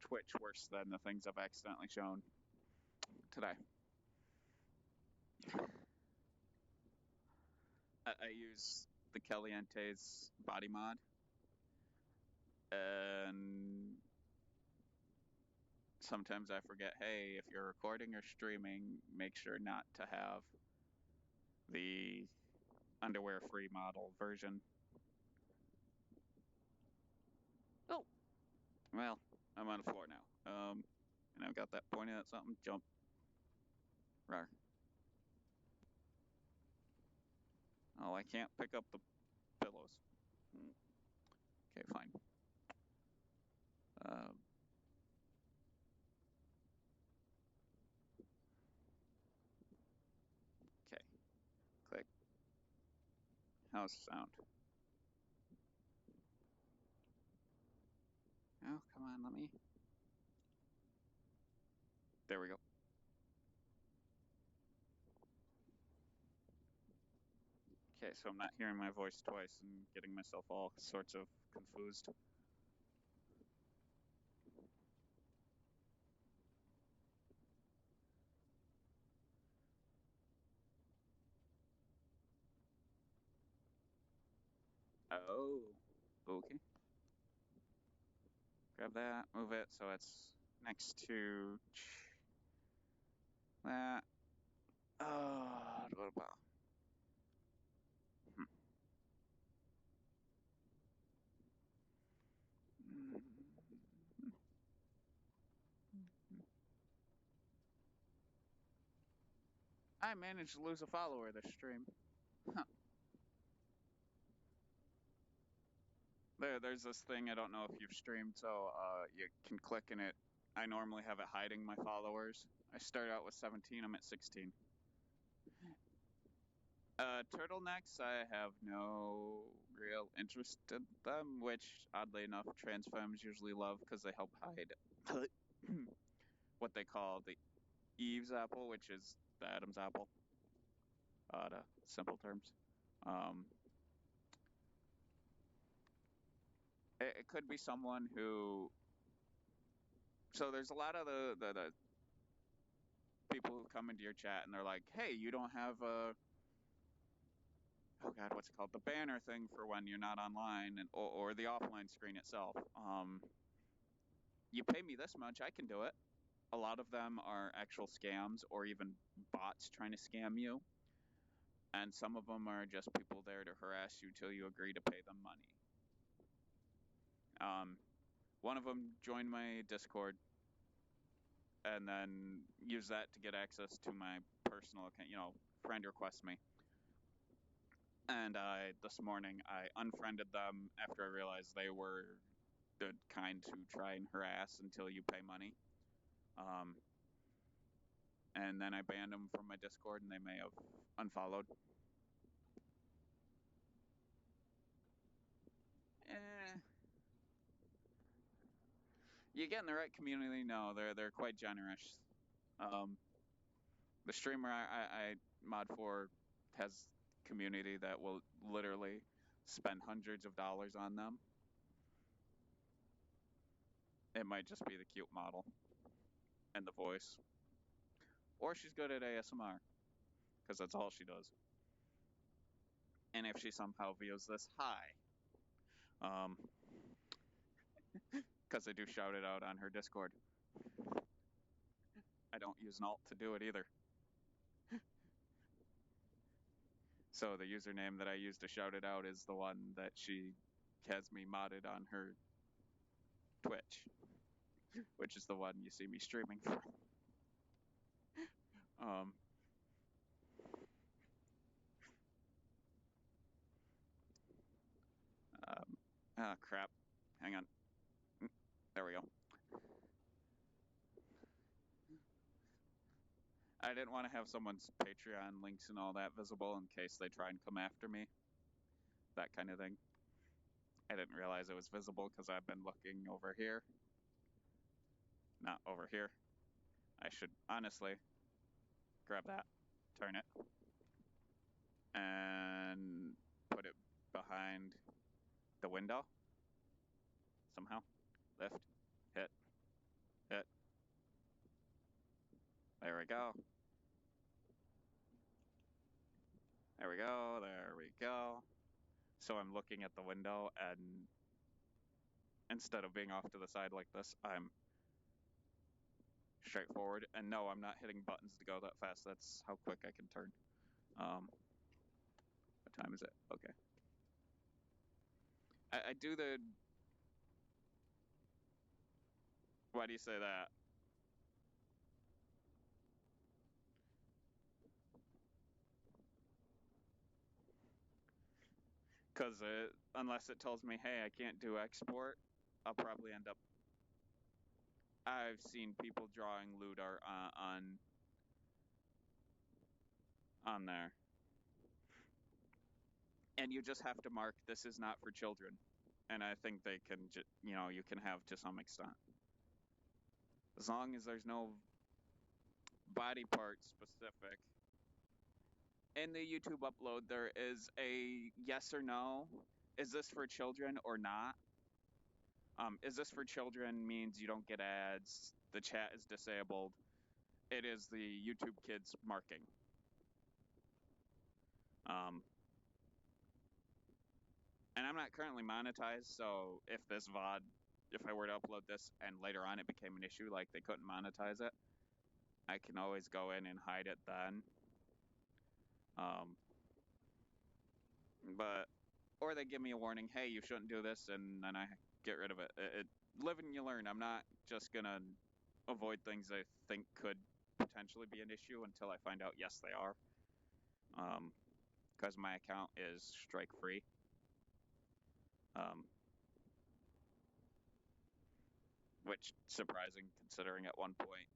Twitch worse than the things I've accidentally shown today. I use the Caliente's body mod, and sometimes I forget, hey, if you're recording or streaming, make sure not to have the underwear-free model version. Oh, well, I'm on the floor now. And I've got that pointed at something. Jump. Rawr. Oh, I can't pick up the pillows. Okay, fine. Um, okay, click. How's the sound? Oh, come on, let me. There we go. Okay, so I'm not hearing my voice twice and getting myself all sorts of confused. Oh, okay. Grab that, move it so it's next to that. Oh, what about? I managed to lose a follower this stream. Huh. There's this thing, I don't know if you've streamed, so you can click in it. I normally have it hiding my followers. I start out with 17, I'm at 16. Turtlenecks, I have no real interest in them, which oddly enough, trans femmes usually love because they help hide what they call the Eve's apple, which is the Adam's apple, to simple terms. Um, it could be someone who. So there's a lot of the people who come into your chat and they're like, "Hey, you don't have a oh god, what's it called? The banner thing for when you're not online, and or the offline screen itself. You pay me this much, I can do it." A lot of them are actual scams or even bots trying to scam you, and some of them are just people there to harass you till you agree to pay them money. Um, One of them joined my Discord and then used that to get access to my personal account. Friend requests me. And this morning I unfriended them after I realized they were the kind to try and harass until you pay money. And then I banned them from my Discord, and they may have unfollowed. Eh, you get in the right community. No, they're quite generous. Um, the streamer I mod for has community that will literally spend hundreds of dollars on them. It might just be the cute model and the voice, or she's good at ASMR because that's all she does. And if she somehow views this, hi, because I do shout it out on her Discord. I don't use an alt to do it either. So the username that I use to shout it out is the one that she has me modded on her Twitch, which is the one you see me streaming from. Um, Crap. Hang on. There we go. I didn't want to have someone's Patreon links and all that visible in case they try and come after me. That kind of thing. I didn't realize it was visible because I've been looking over here. Not over here. I should honestly grab that, turn it, and put it behind the window somehow. Lift, hit, hit. There we go. There we go. There we go. So I'm looking at the window, and instead of being off to the side like this, I'm straight forward. And no, I'm not hitting buttons to go that fast. That's how quick I can turn. What time is it? Okay. I do the. Why do you say that? Because unless it tells me, hey, I can't do export, I'll probably end up I've seen people drawing lewd art on there, and you just have to mark this is not for children. And I think they can, you can have to some extent, as long as there's no body part specific. In the YouTube upload, there is a yes or no. Is this for children or not? Is this for children means you don't get ads. The chat is disabled. It is the YouTube Kids marking. And I'm not currently monetized, so if this VOD, if I were to upload this and later on it became an issue, like they couldn't monetize it, I can always go in and hide it then. But or they give me a warning, hey, you shouldn't do this, and then I get rid of it. Live and you learn. I'm not just gonna avoid things I think could potentially be an issue until I find out yes they are. Because my account is strike free. Which surprising considering at one point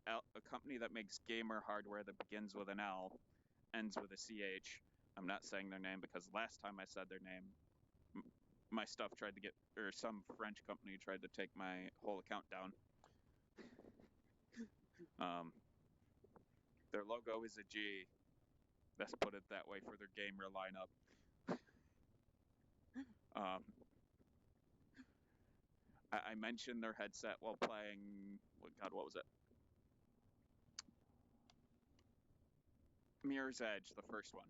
a company that makes gamer hardware that begins with an L, ends with a CH. I'm not saying their name because last time I said their name, my stuff tried to get, or some French company tried to take my whole account down. Their logo is a G. Let's put it that way for their gamer lineup. I mentioned their headset while playing, God, what was it? Mirror's Edge, the first one.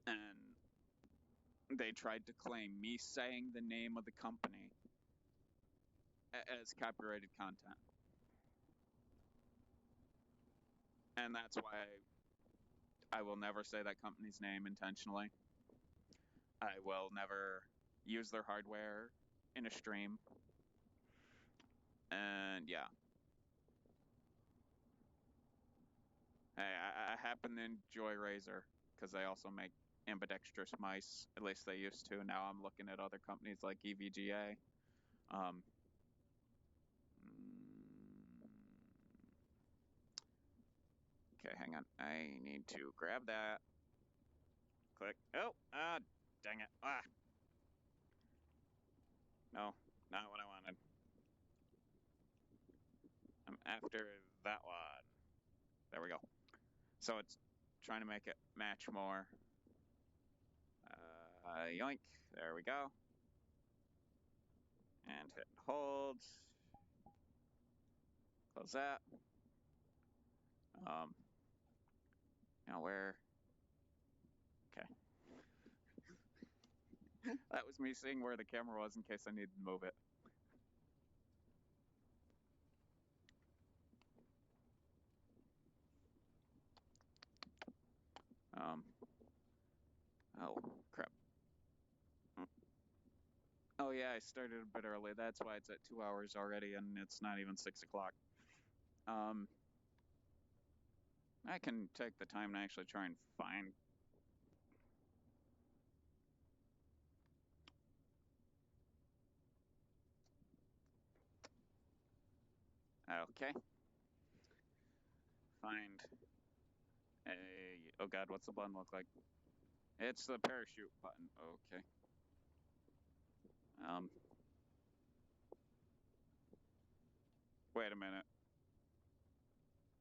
And they tried to claim me saying the name of the company as copyrighted content. And that's why I will never say that company's name intentionally. I will never use their hardware in a stream. And yeah. I happen to enjoy Razer because they also make ambidextrous mice. At least they used to. Now I'm looking at other companies like EVGA. Okay, hang on. I need to grab that. Click. Oh, dang it. No, not what I wanted. I'm after that one. There we go. So it's trying to make it match more. Yoink. There we go. And hit hold. Close that. Now where? Okay. That was me seeing where the camera was in case I needed to move it. Oh, crap. Oh yeah, I started a bit early. That's why it's at 2 hours already and it's not even 6 o'clock. I can take the time to actually try and find. Okay. Find a. Oh god, what's the button look like? It's the parachute button. Okay. Wait a minute.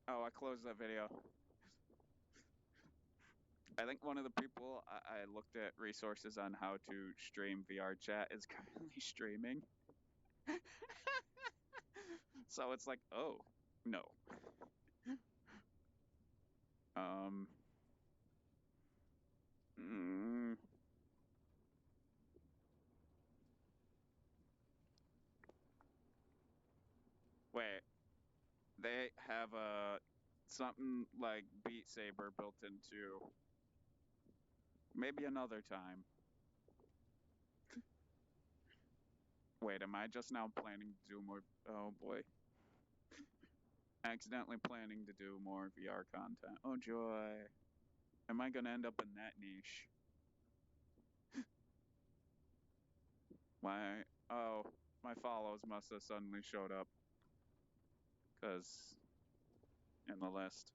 Oh, I closed that video. I think one of the people I looked at resources on how to stream VRChat is currently streaming. So it's like, oh, no. Mm, wait, they have something like Beat Saber built into. Maybe another time. Wait, am I just now planning to do more? Oh boy. Accidentally planning to do more VR content. Oh joy. Am I gonna end up in that niche? Why? Oh, my follows must have suddenly showed up. Because in the list.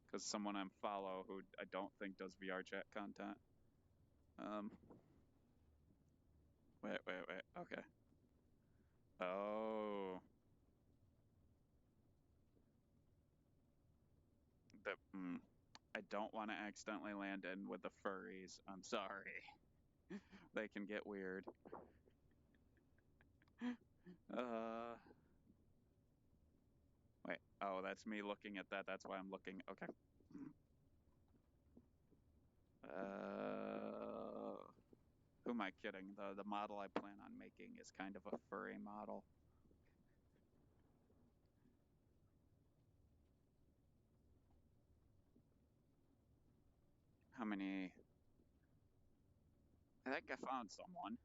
Because someone I follow who I don't think does VRChat content. Wait. Okay. Oh. I don't want to accidentally land in with the furries. I'm sorry. They can get weird. Wait. Oh, that's me looking at that. That's why I'm looking. Okay. Who am I kidding? The model I plan on making is kind of a furry model. How many? I think I found someone.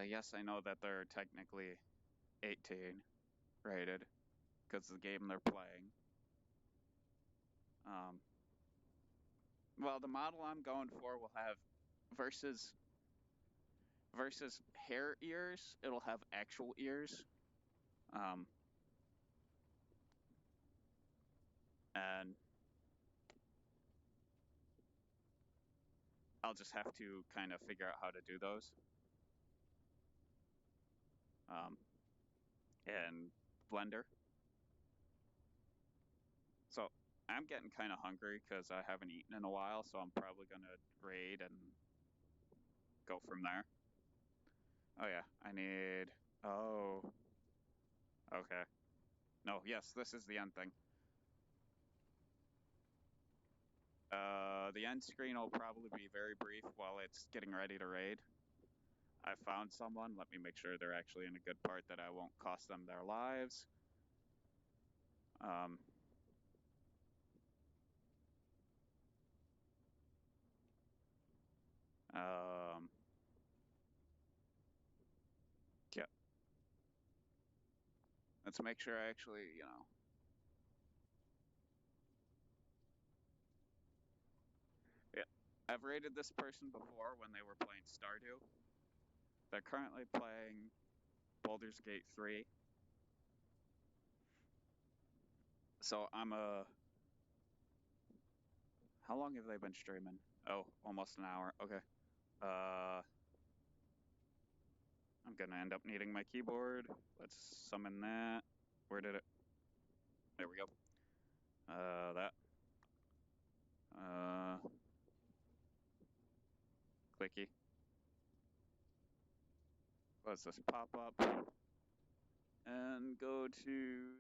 Yes, I know that they're technically 18 rated because the game they're playing. Well, the model I'm going for will have versus hair ears. It'll have actual ears. And I'll just have to kind of figure out how to do those. In Blender. So I'm getting kind of hungry because I haven't eaten in a while, so I'm probably going to raid and go from there. Oh yeah, I need... Oh. Okay. No, yes, this is the end thing. The end screen will probably be very brief while it's getting ready to raid. I found someone. Let me make sure they're actually in a good part that I won't cost them their lives. Yeah. Let's make sure I actually, Yeah, I've raided this person before when they were playing Stardew. They're currently playing Baldur's Gate 3. So I'm a... How long have they been streaming? Oh, almost an hour. Okay. I'm gonna end up needing my keyboard. Let's summon that. Where did it? There we go. That. Clicky. Let's just pop up and go to